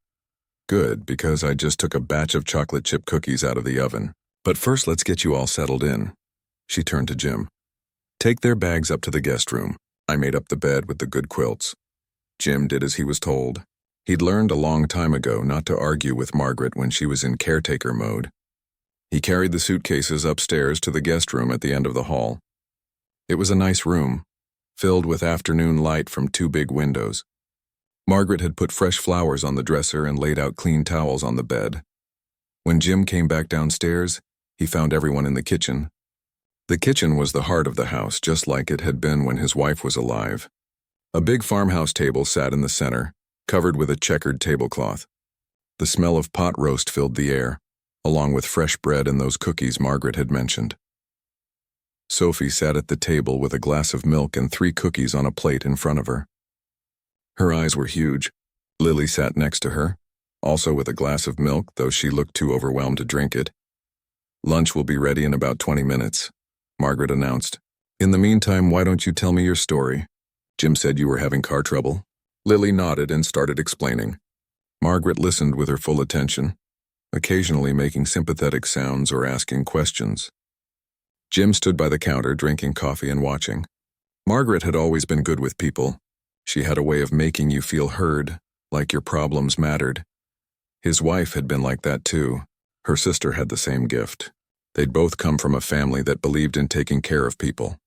"Good, because I just took a batch of chocolate chip cookies out of the oven. But first let's get you all settled in." She turned to Jim. "Take their bags up to the guest room. I made up the bed with the good quilts." Jim did as he was told. He'd learned a long time ago not to argue with Margaret when she was in caretaker mode. He carried the suitcases upstairs to the guest room at the end of the hall. It was a nice room, filled with afternoon light from 2 big windows. Margaret had put fresh flowers on the dresser and laid out clean towels on the bed. When Jim came back downstairs, he found everyone in the kitchen. The kitchen was the heart of the house, just like it had been when his wife was alive. A big farmhouse table sat in the center, covered with a checkered tablecloth. The smell of pot roast filled the air, along with fresh bread and those cookies Margaret had mentioned. Sophie sat at the table with a glass of milk and 3 cookies on a plate in front of her. Her eyes were huge. Lily sat next to her, also with a glass of milk, though she looked too overwhelmed to drink it. "Lunch will be ready in about 20 minutes, Margaret announced. "In the meantime, why don't you tell me your story? Jim said you were having car trouble." Lily nodded and started explaining. Margaret listened with her full attention, occasionally making sympathetic sounds or asking questions. Jim stood by the counter drinking coffee and watching. Margaret had always been good with people. She had a way of making you feel heard, like your problems mattered. His wife had been like that too. Her sister had the same gift. They'd both come from a family that believed in taking care of people.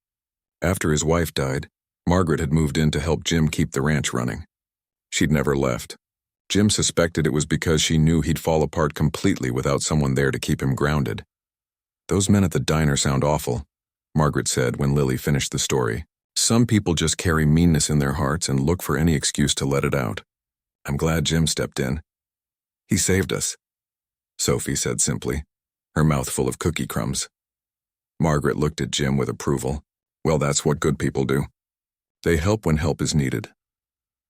After his wife died, Margaret had moved in to help Jim keep the ranch running. She'd never left. Jim suspected it was because she knew he'd fall apart completely without someone there to keep him grounded. "Those men at the diner sound awful," Margaret said when Lily finished the story. "Some people just carry meanness in their hearts and look for any excuse to let it out. I'm glad Jim stepped in. He saved us," Sophie said simply, her mouth full of cookie crumbs. Margaret looked at Jim with approval. "Well, that's what good people do. They help when help is needed."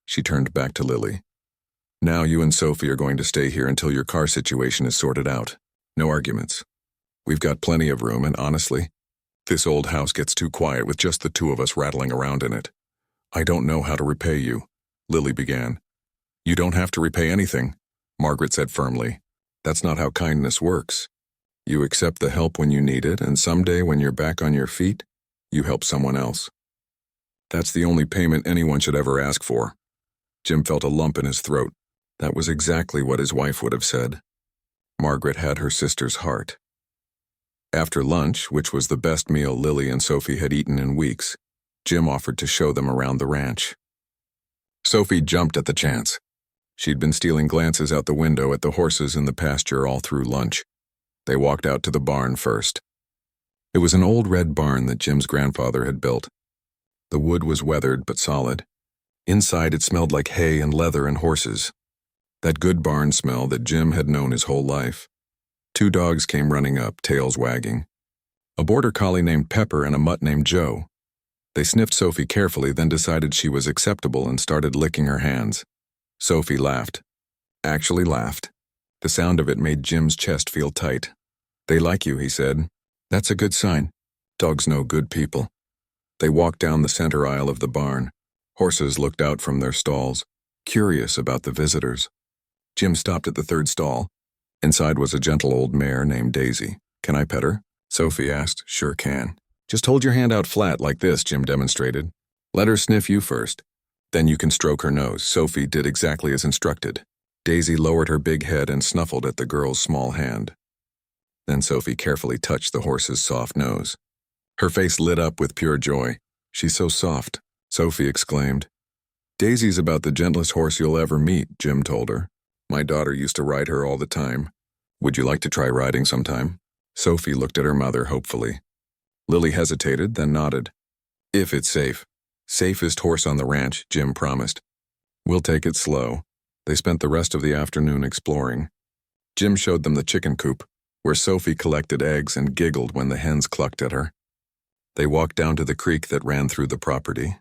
She turned back to Lily. "Now you and Sophie are going to stay here until your car situation is sorted out. No arguments. We've got plenty of room, and honestly, this old house gets too quiet with just the 2 of us rattling around in it." "I don't know how to repay you," Lily began. "You don't have to repay anything," Margaret said firmly. "That's not how kindness works. You accept the help when you need it, and someday when you're back on your feet, you help someone else. That's the only payment anyone should ever ask for." Jim felt a lump in his throat. That was exactly what his wife would have said. Margaret had her sister's heart. After lunch, which was the best meal Lily and Sophie had eaten in weeks, Jim offered to show them around the ranch. Sophie jumped at the chance. She'd been stealing glances out the window at the horses in the pasture all through lunch. They walked out to the barn first. It was an old red barn that Jim's grandfather had built. The wood was weathered but solid. Inside it smelled like hay and leather and horses. That good barn smell that Jim had known his whole life. 2 dogs came running up, tails wagging. A border collie named Pepper and a mutt named Joe. They sniffed Sophie carefully, then decided she was acceptable and started licking her hands. Sophie laughed. actually laughed. The sound of it made Jim's chest feel tight. "They like you," he said. "That's a good sign. Dogs know good people." They walked down the center aisle of the barn. Horses looked out from their stalls, curious about the visitors. Jim stopped at the third stall. Inside was a gentle old mare named Daisy. "Can I pet her?" Sophie asked. "Sure can. Just hold your hand out flat like this," Jim demonstrated. "Let her sniff you first. Then you can stroke her nose." Sophie did exactly as instructed. Daisy lowered her big head and snuffled at the girl's small hand. Then Sophie carefully touched the horse's soft nose. Her face lit up with pure joy. "She's so soft," Sophie exclaimed. "Daisy's about the gentlest horse you'll ever meet," Jim told her. "My daughter used to ride her all the time. Would you like to try riding sometime?" Sophie looked at her mother hopefully. Lily hesitated, then nodded. "If it's safe." "Safest horse on the ranch," Jim promised. "We'll take it slow." They spent the rest of the afternoon exploring. Jim showed them the chicken coop, where Sophie collected eggs and giggled when the hens clucked at her. They walked down to the creek that ran through the property.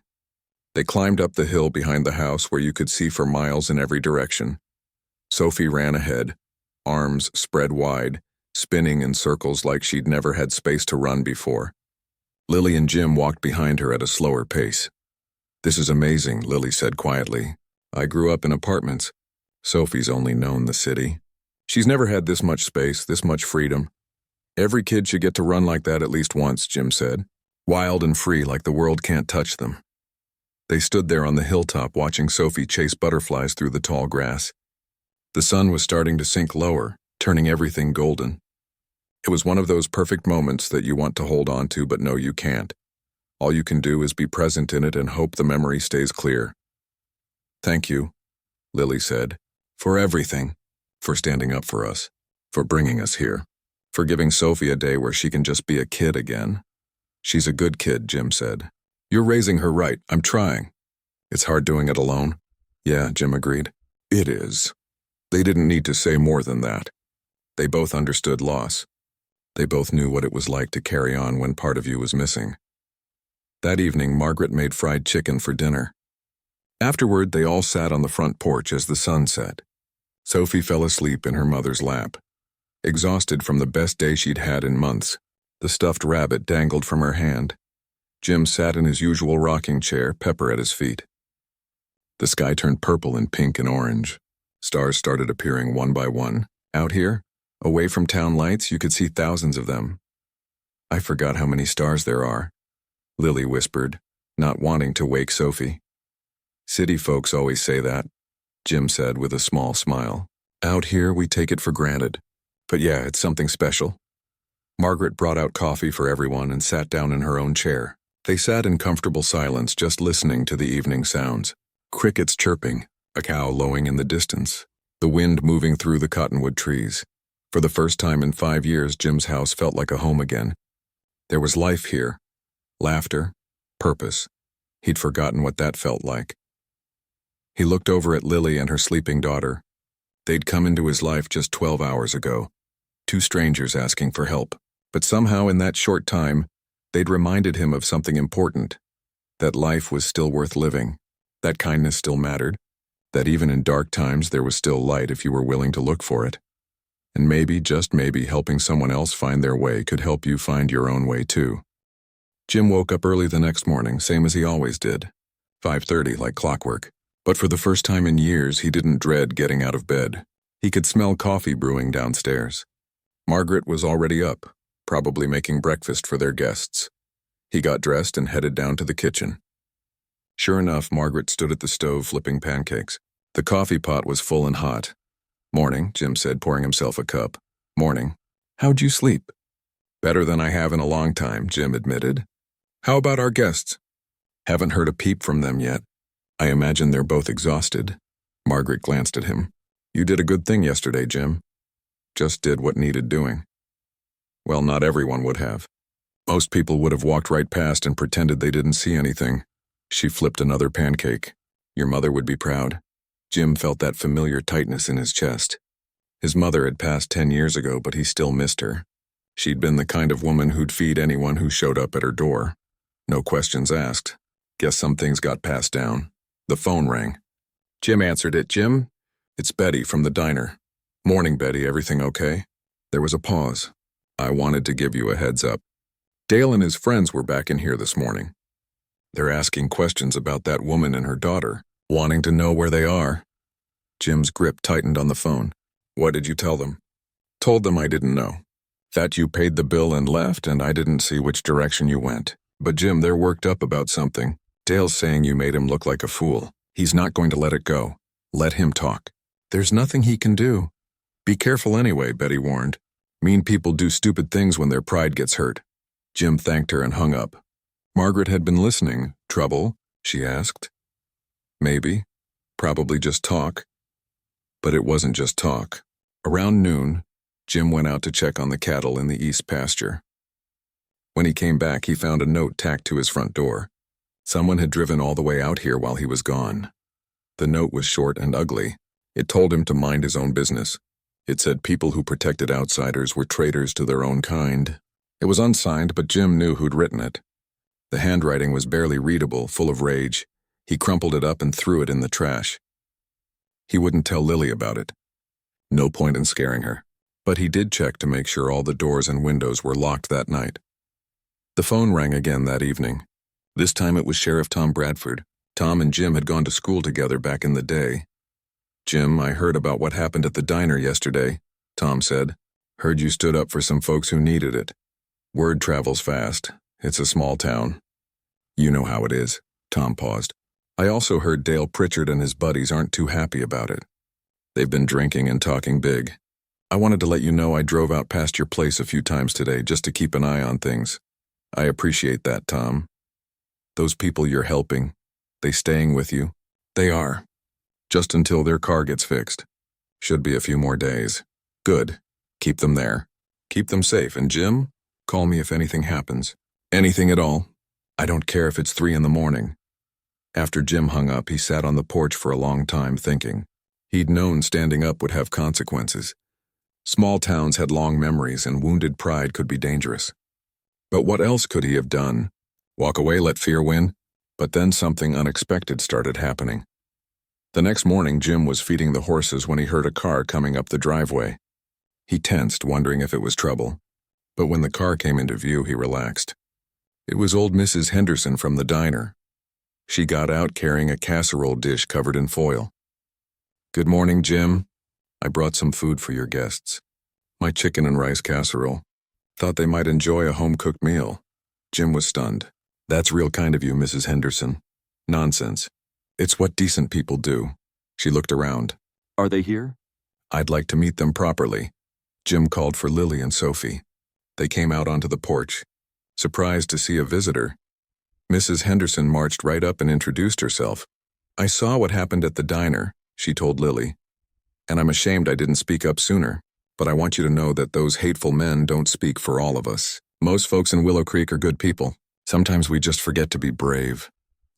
They climbed up the hill behind the house where you could see for miles in every direction. Sophie ran ahead, arms spread wide, spinning in circles like she'd never had space to run before. Lily and Jim walked behind her at a slower pace. "This is amazing," Lily said quietly. "I grew up in apartments. Sophie's only known the city. She's never had this much space, this much freedom. Every kid should get to run like that at least once," Jim said. "Wild and free, like the world can't touch them." They stood there on the hilltop watching Sophie chase butterflies through the tall grass. The sun was starting to sink lower, turning everything golden. It was one of those perfect moments that you want to hold on to but know you can't. All you can do is be present in it and hope the memory stays clear. "Thank you," Lily said, "for everything, for standing up for us, for bringing us here, for giving Sophie a day where she can just be a kid again." "She's a good kid," Jim said. "You're raising her right. I'm trying." "It's hard doing it alone." "Yeah," Jim agreed. "It is." They didn't need to say more than that. They both understood loss. They both knew what it was like to carry on when part of you was missing. That evening, Margaret made fried chicken for dinner. Afterward, they all sat on the front porch as the sun set. Sophie fell asleep in her mother's lap. Exhausted from the best day she'd had in months, the stuffed rabbit dangled from her hand. Jim sat in his usual rocking chair, Pepper at his feet. The sky turned purple and pink and orange. Stars started appearing one by one. Out here, away from town lights, you could see thousands of them. "I forgot how many stars there are," Lily whispered, not wanting to wake Sophie. "City folks always say that," Jim said with a small smile. "Out here, we take it for granted. But yeah, it's something special." Margaret brought out coffee for everyone and sat down in her own chair. They sat in comfortable silence, just listening to the evening sounds. Crickets chirping, a cow lowing in the distance, the wind moving through the cottonwood trees. For the first time in 5 years, Jim's house felt like a home again. There was life here, laughter, purpose. He'd forgotten what that felt like. He looked over at Lily and her sleeping daughter. They'd come into his life just 12 hours ago. 2 strangers asking for help. But somehow in that short time, they'd reminded him of something important. That life was still worth living. That kindness still mattered. That even in dark times there was still light if you were willing to look for it. And maybe, just maybe, helping someone else find their way could help you find your own way too. Jim woke up early the next morning, same as he always did. 5:30, like clockwork. But for the first time in years, he didn't dread getting out of bed. He could smell coffee brewing downstairs. Margaret was already up, probably making breakfast for their guests. He got dressed and headed down to the kitchen. Sure enough, Margaret stood at the stove flipping pancakes. The coffee pot was full and hot. "Morning," Jim said, pouring himself a cup. "Morning. How'd you sleep?" "Better than I have in a long time," Jim admitted. "How about our guests?" "Haven't heard a peep from them yet. I imagine they're both exhausted." Margaret glanced at him. "You did a good thing yesterday, Jim." "Just did what needed doing." "Well, not everyone would have. Most people would have walked right past and pretended they didn't see anything." She flipped another pancake. "Your mother would be proud." Jim felt that familiar tightness in his chest. His mother had passed 10 years ago, but he still missed her. She'd been the kind of woman who'd feed anyone who showed up at her door. No questions asked. Guess some things got passed down. The phone rang. Jim answered it. "Jim, It's Betty from the diner. Morning, Betty, everything okay? There was a pause. I wanted to give you a heads up. Dale and his friends were back in here this morning. They're asking questions about that woman and her daughter, wanting to know where they are. Jim's grip tightened on the phone. What did you tell them? Told them I didn't know. That you paid the bill and left, and I didn't see which direction you went. But Jim, they're worked up about something. Dale's saying you made him look like a fool. He's not going to let it go. Let him talk. There's nothing he can do. Be careful anyway, Betty warned. Mean people do stupid things when their pride gets hurt. Jim thanked her and hung up. Margaret had been listening. Trouble? She asked. Maybe. Probably just talk. But it wasn't just talk. Around noon, Jim went out to check on the cattle in the east pasture. When he came back, he found a note tacked to his front door. Someone had driven all the way out here while he was gone. The note was short and ugly. It told him to mind his own business. It said people who protected outsiders were traitors to their own kind. It was unsigned, but Jim knew who'd written it. The handwriting was barely readable, full of rage. He crumpled it up and threw it in the trash. He wouldn't tell Lily about it. No point in scaring her. But he did check to make sure all the doors and windows were locked that night. The phone rang again that evening. This time it was Sheriff Tom Bradford. Tom and Jim had gone to school together back in the day. Jim, I heard about what happened at the diner yesterday, Tom said. Heard you stood up for some folks who needed it. Word travels fast. It's a small town. You know how it is. Tom paused. I also heard Dale Pritchard and his buddies aren't too happy about it. They've been drinking and talking big. I wanted to let you know I drove out past your place a few times today just to keep an eye on things. I appreciate that, Tom. Those people you're helping, they staying with you? They are. Just until their car gets fixed. Should be a few more days. Good. Keep them there. Keep them safe. And Jim, call me if anything happens. Anything at all. I don't care if it's 3 a.m. After Jim hung up, he sat on the porch for a long time thinking. He'd known standing up would have consequences. Small towns had long memories, and wounded pride could be dangerous. But what else could he have done? Walk away, let fear win? But then something unexpected started happening. The next morning, Jim was feeding the horses when he heard a car coming up the driveway. He tensed, wondering if it was trouble. But when the car came into view, he relaxed. It was old Mrs. Henderson from the diner. She got out carrying a casserole dish covered in foil. Good morning, Jim. I brought some food for your guests. My chicken and rice casserole. Thought they might enjoy a home-cooked meal. Jim was stunned. That's real kind of you, Mrs. Henderson. Nonsense. It's what decent people do. She looked around. Are they here? I'd like to meet them properly. Jim called for Lily and Sophie. They came out onto the porch. Surprised to see a visitor. Mrs. Henderson marched right up and introduced herself. I saw what happened at the diner, she told Lily. And I'm ashamed I didn't speak up sooner. But I want you to know that those hateful men don't speak for all of us. Most folks in Willow Creek are good people. Sometimes we just forget to be brave.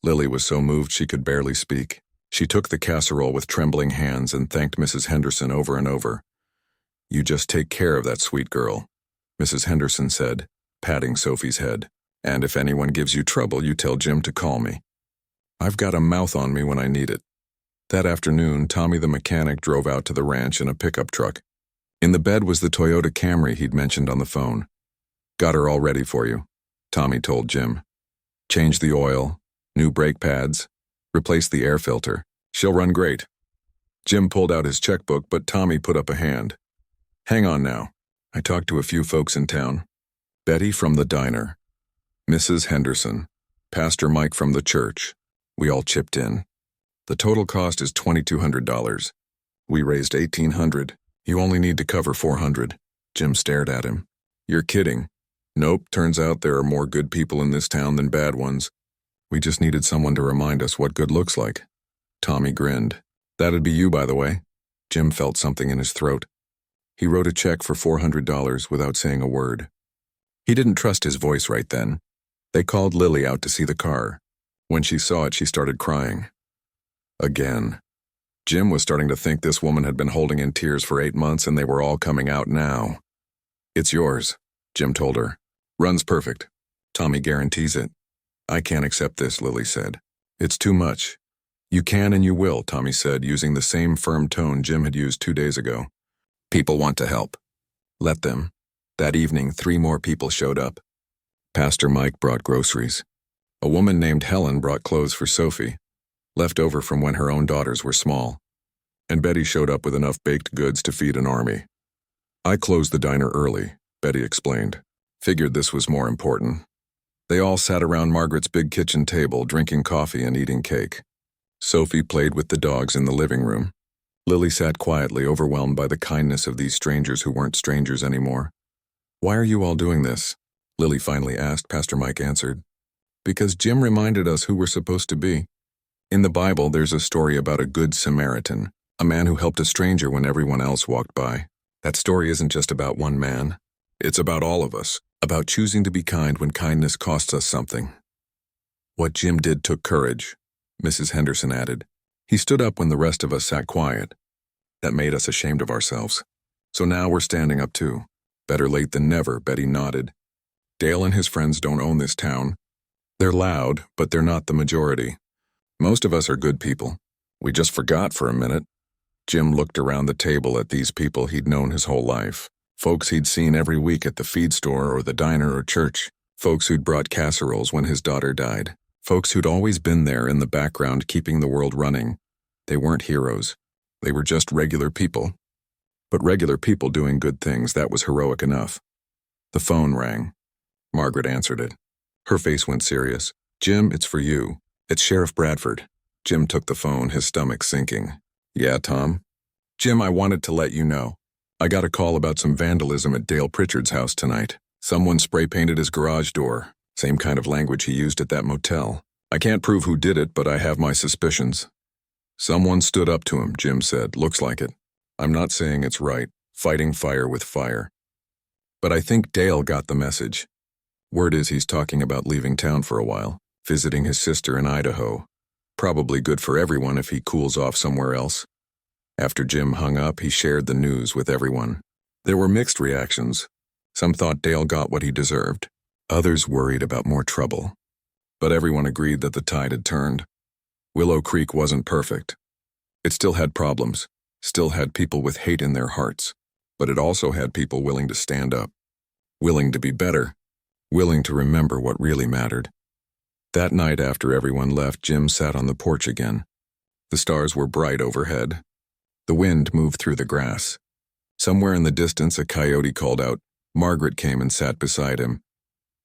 Lily was so moved she could barely speak. She took the casserole with trembling hands and thanked Mrs. Henderson over and over. You just take care of that sweet girl, Mrs. Henderson said, patting Sophie's head. And if anyone gives you trouble, you tell Jim to call me. I've got a mouth on me when I need it. That afternoon, Tommy the mechanic drove out to the ranch in a pickup truck. In the bed was the Toyota Camry he'd mentioned on the phone. Got her all ready for you, Tommy told Jim. Change the oil, new brake pads, replace the air filter. She'll run great. Jim pulled out his checkbook, but Tommy put up a hand. Hang on now. I talked to a few folks in town. Betty from the diner. Mrs. Henderson. Pastor Mike from the church. We all chipped in. The total cost is $2,200. We raised $1,800. You only need to cover $400. Jim stared at him. You're kidding. Nope, turns out there are more good people in this town than bad ones. We just needed someone to remind us what good looks like. Tommy grinned. That'd be you, by the way. Jim felt something in his throat. He wrote a check for $400 without saying a word. He didn't trust his voice right then. They called Lily out to see the car. When she saw it, she started crying. Again. Jim was starting to think this woman had been holding in tears for 8 months and they were all coming out now. It's yours, Jim told her. Runs perfect. Tommy guarantees it. I can't accept this, Lily said. It's too much. You can and you will, Tommy said, using the same firm tone Jim had used 2 days ago. People want to help. Let them. That evening, 3 more people showed up. Pastor Mike brought groceries. A woman named Helen brought clothes for Sophie, left over from when her own daughters were small. And Betty showed up with enough baked goods to feed an army. I closed the diner early, Betty explained. Figured this was more important. They all sat around Margaret's big kitchen table, drinking coffee and eating cake. Sophie played with the dogs in the living room. Lily sat quietly, overwhelmed by the kindness of these strangers who weren't strangers anymore. Why are you all doing this? Lily finally asked. Pastor Mike answered. Because Jim reminded us who we're supposed to be. In the Bible, there's a story about a good Samaritan, a man who helped a stranger when everyone else walked by. That story isn't just about one man. It's about all of us, about choosing to be kind when kindness costs us something. What Jim did took courage, Mrs. Henderson added. He stood up when the rest of us sat quiet. That made us ashamed of ourselves. So now we're standing up too. Better late than never, Betty nodded. Dale and his friends don't own this town. They're loud, but they're not the majority. Most of us are good people. We just forgot for a minute. Jim looked around the table at these people he'd known his whole life. Folks he'd seen every week at the feed store or the diner or church. Folks who'd brought casseroles when his daughter died. Folks who'd always been there in the background keeping the world running. They weren't heroes. They were just regular people. But regular people doing good things, that was heroic enough. The phone rang. Margaret answered it. Her face went serious. Jim, it's for you. It's Sheriff Bradford. Jim took the phone, his stomach sinking. Yeah, Tom? Jim, I wanted to let you know. I got a call about some vandalism at Dale Pritchard's house tonight. Someone spray-painted his garage door. Same kind of language he used at that motel. I can't prove who did it, but I have my suspicions. Someone stood up to him, Jim said. Looks like it. I'm not saying it's right, fighting fire with fire. But I think Dale got the message. Word is he's talking about leaving town for a while, visiting his sister in Idaho. Probably good for everyone if he cools off somewhere else. After Jim hung up, he shared the news with everyone. There were mixed reactions. Some thought Dale got what he deserved. Others worried about more trouble. But everyone agreed that the tide had turned. Willow Creek wasn't perfect. It still had problems, still had people with hate in their hearts, but it also had people willing to stand up, willing to be better, willing to remember what really mattered. That night after everyone left, Jim sat on the porch again. The stars were bright overhead. The wind moved through the grass. Somewhere in the distance, a coyote called out. Margaret came and sat beside him.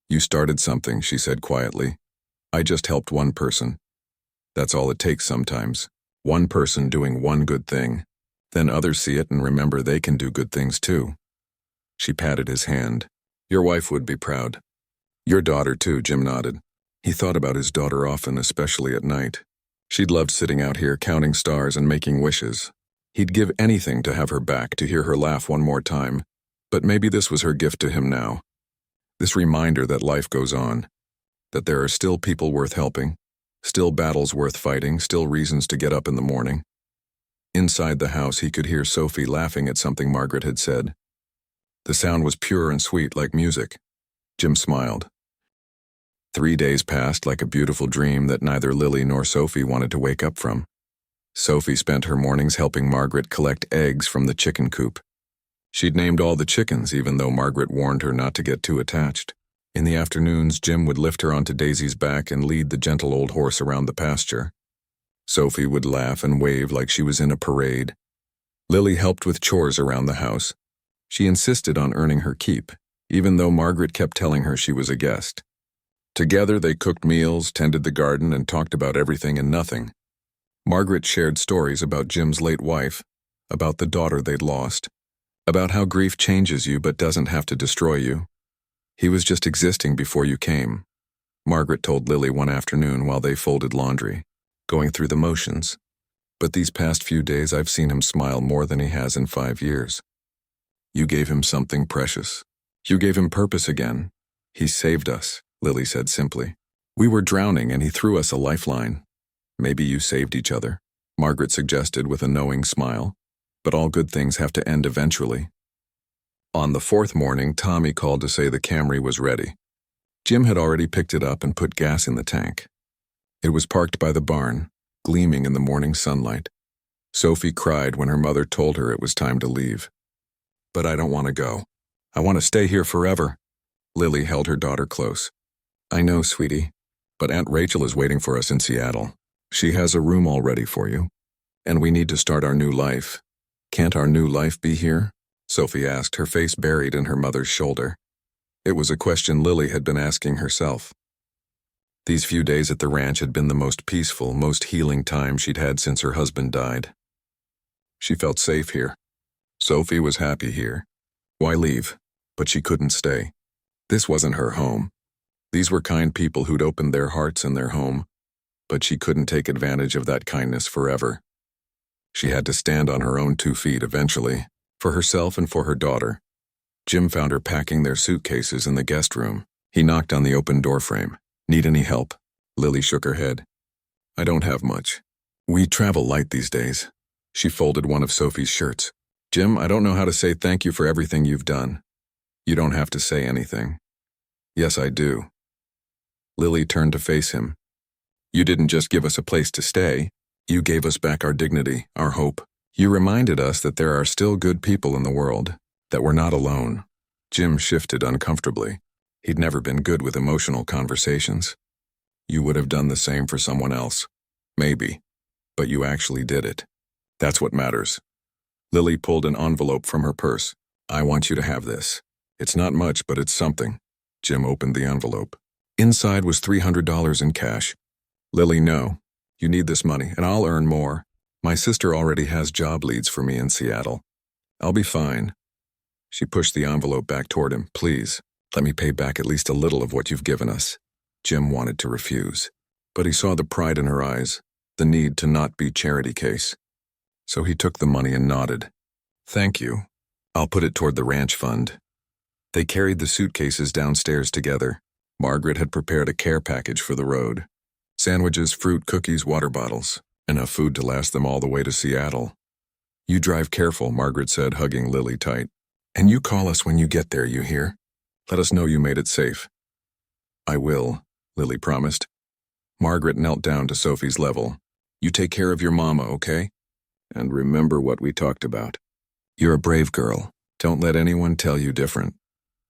You started something, she said quietly. I just helped one person. That's all it takes sometimes. One person doing one good thing. Then others see it and remember they can do good things too. She patted his hand. Your wife would be proud. Your daughter too, Jim nodded. He thought about his daughter often, especially at night. She'd loved sitting out here counting stars and making wishes. He'd give anything to have her back, to hear her laugh one more time. But maybe this was her gift to him now. This reminder that life goes on, that there are still people worth helping, still battles worth fighting, still reasons to get up in the morning. Inside the house, he could hear Sophie laughing at something Margaret had said. The sound was pure and sweet like music. Jim smiled. 3 days passed like a beautiful dream that neither Lily nor Sophie wanted to wake up from. Sophie spent her mornings helping Margaret collect eggs from the chicken coop. She'd named all the chickens, even though Margaret warned her not to get too attached. In the afternoons, Jim would lift her onto Daisy's back and lead the gentle old horse around the pasture. Sophie would laugh and wave like she was in a parade. Lily helped with chores around the house. She insisted on earning her keep, even though Margaret kept telling her she was a guest. Together they cooked meals, tended the garden, and talked about everything and nothing. Margaret shared stories about Jim's late wife, about the daughter they'd lost, about how grief changes you but doesn't have to destroy you. He was just existing before you came, Margaret told Lily one afternoon while they folded laundry, going through the motions. But these past few days I've seen him smile more than he has in 5 years. You gave him something precious. You gave him purpose again. He saved us, Lily said simply. We were drowning and he threw us a lifeline. Maybe you saved each other, Margaret suggested with a knowing smile. But all good things have to end eventually. On the 4th morning, Tommy called to say the Camry was ready. Jim had already picked it up and put gas in the tank. It was parked by the barn, gleaming in the morning sunlight. Sophie cried when her mother told her it was time to leave. "But I don't want to go. I want to stay here forever." Lily held her daughter close. "I know, sweetie, but Aunt Rachel is waiting for us in Seattle. She has a room all ready for you. And we need to start our new life. Can't our new life be here?" Sophie asked, her face buried in her mother's shoulder. It was a question Lily had been asking herself. These few days at the ranch had been the most peaceful, most healing time she'd had since her husband died. She felt safe here. Sophie was happy here. Why leave? But she couldn't stay. This wasn't her home. These were kind people who'd opened their hearts and their home, but she couldn't take advantage of that kindness forever. She had to stand on her own 2 feet eventually, for herself and for her daughter. Jim found her packing their suitcases in the guest room. He knocked on the open doorframe. "Need any help?" Lily shook her head. "I don't have much. We travel light these days." She folded one of Sophie's shirts. "Jim, I don't know how to say thank you for everything you've done." "You don't have to say anything." "Yes, I do." Lily turned to face him. "You didn't just give us a place to stay. You gave us back our dignity, our hope. You reminded us that there are still good people in the world, that we're not alone." Jim shifted uncomfortably. He'd never been good with emotional conversations. "You would have done the same for someone else. Maybe. But you actually did it. That's what matters." Lily pulled an envelope from her purse. "I want you to have this. It's not much, but it's something." Jim opened the envelope. Inside was $300 in cash. "Lily, no. You need this money, and I'll earn more. My sister already has job leads for me in Seattle. I'll be fine." She pushed the envelope back toward him. "Please, let me pay back at least a little of what you've given us." Jim wanted to refuse, but he saw the pride in her eyes, the need to not be charity case. So he took the money and nodded. "Thank you. I'll put it toward the ranch fund." They carried the suitcases downstairs together. Margaret had prepared a care package for the road. Sandwiches, fruit, cookies, water bottles. Enough food to last them all the way to Seattle. "You drive careful," Margaret said, hugging Lily tight. "And you call us when you get there, you hear? Let us know you made it safe." "I will," Lily promised. Margaret knelt down to Sophie's level. "You take care of your mama, okay? And remember what we talked about. You're a brave girl. Don't let anyone tell you different."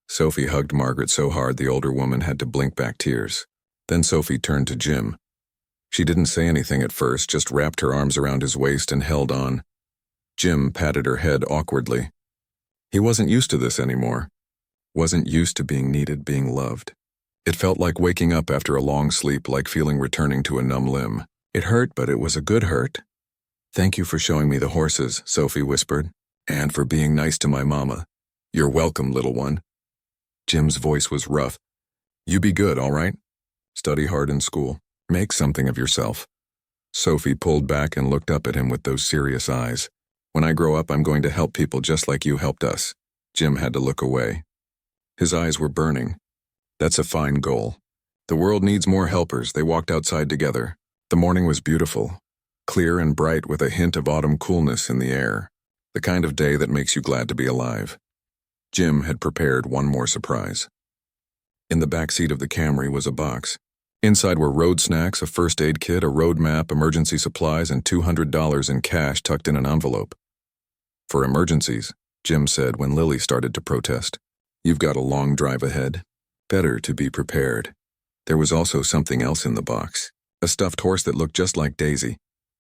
Sophie hugged Margaret so hard the older woman had to blink back tears. Then Sophie turned to Jim. She didn't say anything at first, just wrapped her arms around his waist and held on. Jim patted her head awkwardly. He wasn't used to this anymore. Wasn't used to being needed, being loved. It felt like waking up after a long sleep, like feeling returning to a numb limb. It hurt, but it was a good hurt. "Thank you for showing me the horses," Sophie whispered, "and for being nice to my mama." "You're welcome, little one." Jim's voice was rough. "You be good, all right? Study hard in school. Make something of yourself." Sophie pulled back and looked up at him with those serious eyes. "When I grow up, I'm going to help people just like you helped us." Jim had to look away. His eyes were burning. "That's a fine goal. The world needs more helpers." They walked outside together. The morning was beautiful, clear and bright with a hint of autumn coolness in the air, the kind of day that makes you glad to be alive. Jim had prepared one more surprise. In the back seat of the Camry was a box. Inside were road snacks, a first aid kit, a road map, emergency supplies, and $200 in cash tucked in an envelope. "For emergencies," Jim said when Lily started to protest. "You've got a long drive ahead. Better to be prepared." There was also something else in the box, a stuffed horse that looked just like Daisy.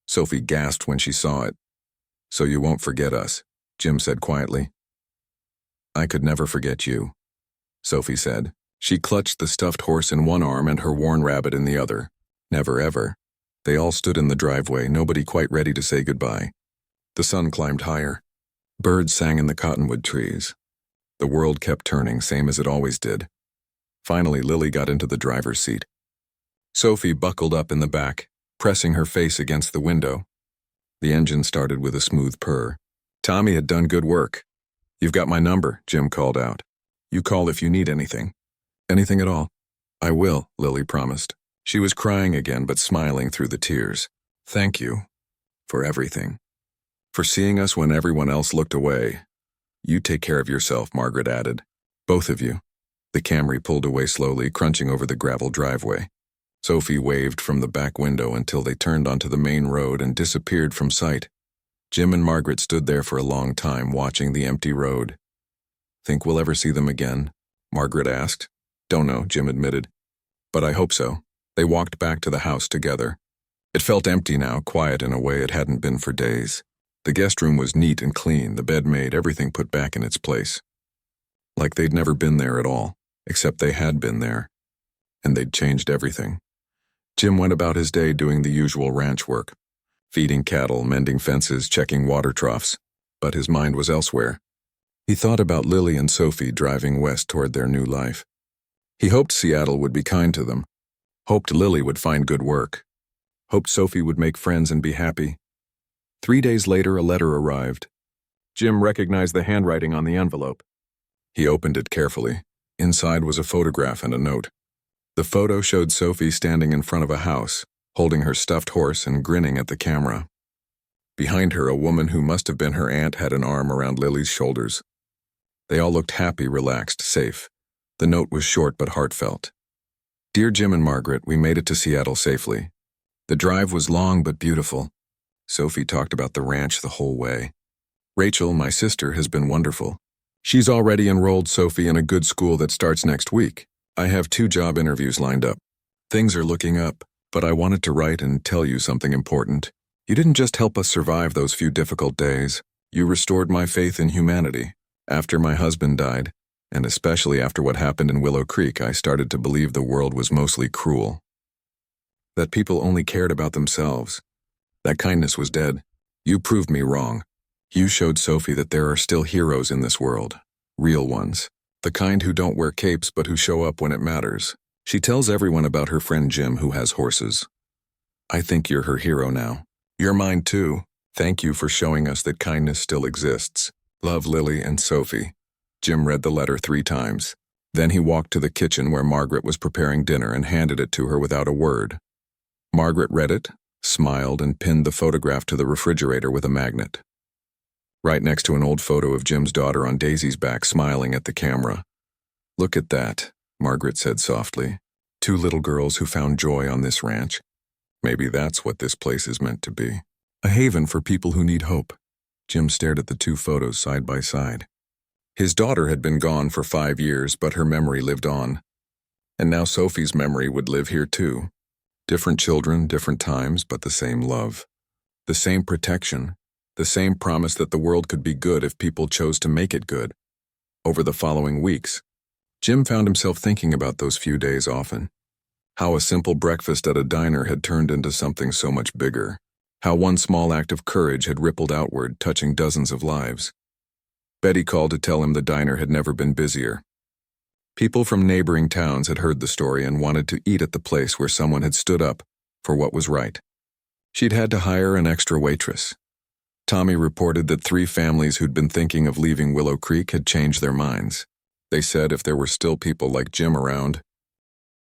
Sophie gasped when she saw it. "So you won't forget us," Jim said quietly. "I could never forget you," Sophie said. She clutched the stuffed horse in one arm and her worn rabbit in the other. Never ever. They all stood in the driveway, nobody quite ready to say goodbye. The sun climbed higher. Birds sang in the cottonwood trees. The world kept turning, same as it always did. Finally, Lily got into the driver's seat. Sophie buckled up in the back, pressing her face against the window. The engine started with a smooth purr. Tommy had done good work. "You've got my number," Jim called out. "You call if you need anything." "Anything at all." "I will," Lily promised. She was crying again, but smiling through the tears. "Thank you. For everything. For seeing us when everyone else looked away." "You take care of yourself," Margaret added. "Both of you." The Camry pulled away slowly, crunching over the gravel driveway. Sophie waved from the back window until they turned onto the main road and disappeared from sight. Jim and Margaret stood there for a long time watching the empty road. "Think we'll ever see them again?" Margaret asked. "Don't know," Jim admitted. "But I hope so." They walked back to the house together. It felt empty now, quiet in a way it hadn't been for days. The guest room was neat and clean, the bed made, everything put back in its place. Like they'd never been there at all, except they had been there. And they'd changed everything. Jim went about his day doing the usual ranch work. Feeding cattle, mending fences, checking water troughs. But his mind was elsewhere. He thought about Lily and Sophie driving west toward their new life. He hoped Seattle would be kind to them. Hoped Lily would find good work. Hoped Sophie would make friends and be happy. 3 days later, a letter arrived. Jim recognized the handwriting on the envelope. He opened it carefully. Inside was a photograph and a note. The photo showed Sophie standing in front of a house, holding her stuffed horse and grinning at the camera. Behind her, a woman who must have been her aunt had an arm around Lily's shoulders. They all looked happy, relaxed, safe. The note was short but heartfelt. "Dear Jim and Margaret, we made it to Seattle safely. The drive was long but beautiful. Sophie talked about the ranch the whole way. Rachel, my sister, has been wonderful. She's already enrolled Sophie in a good school that starts next week. I have 2 job interviews lined up. Things are looking up, but I wanted to write and tell you something important. You didn't just help us survive those few difficult days. You restored my faith in humanity. After my husband died, and especially after what happened in Willow Creek, I started to believe the world was mostly cruel. That people only cared about themselves. That kindness was dead. You proved me wrong. You showed Sophie that there are still heroes in this world. Real ones. The kind who don't wear capes but who show up when it matters. She tells everyone about her friend Jim who has horses. I think you're her hero now. You're mine too. Thank you for showing us that kindness still exists. Love, Lily and Sophie." Jim read the letter 3 times. Then he walked to the kitchen where Margaret was preparing dinner and handed it to her without a word. Margaret read it, smiled, and pinned the photograph to the refrigerator with a magnet. Right next to an old photo of Jim's daughter on Daisy's back, smiling at the camera. "Look at that," Margaret said softly. 2 little girls who found joy on this ranch. Maybe that's what this place is meant to be. A haven for people who need hope. Jim stared at the 2 photos side by side. His daughter had been gone for 5 years, but her memory lived on. And now Sophie's memory would live here too. Different children, different times, but the same love. The same protection. The same promise that the world could be good if people chose to make it good. Over the following weeks, Jim found himself thinking about those few days often. How a simple breakfast at a diner had turned into something so much bigger. How one small act of courage had rippled outward, touching dozens of lives. Betty called to tell him the diner had never been busier. People from neighboring towns had heard the story and wanted to eat at the place where someone had stood up for what was right. She'd had to hire an extra waitress. Tommy reported that 3 families who'd been thinking of leaving Willow Creek had changed their minds. They said if there were still people like Jim around,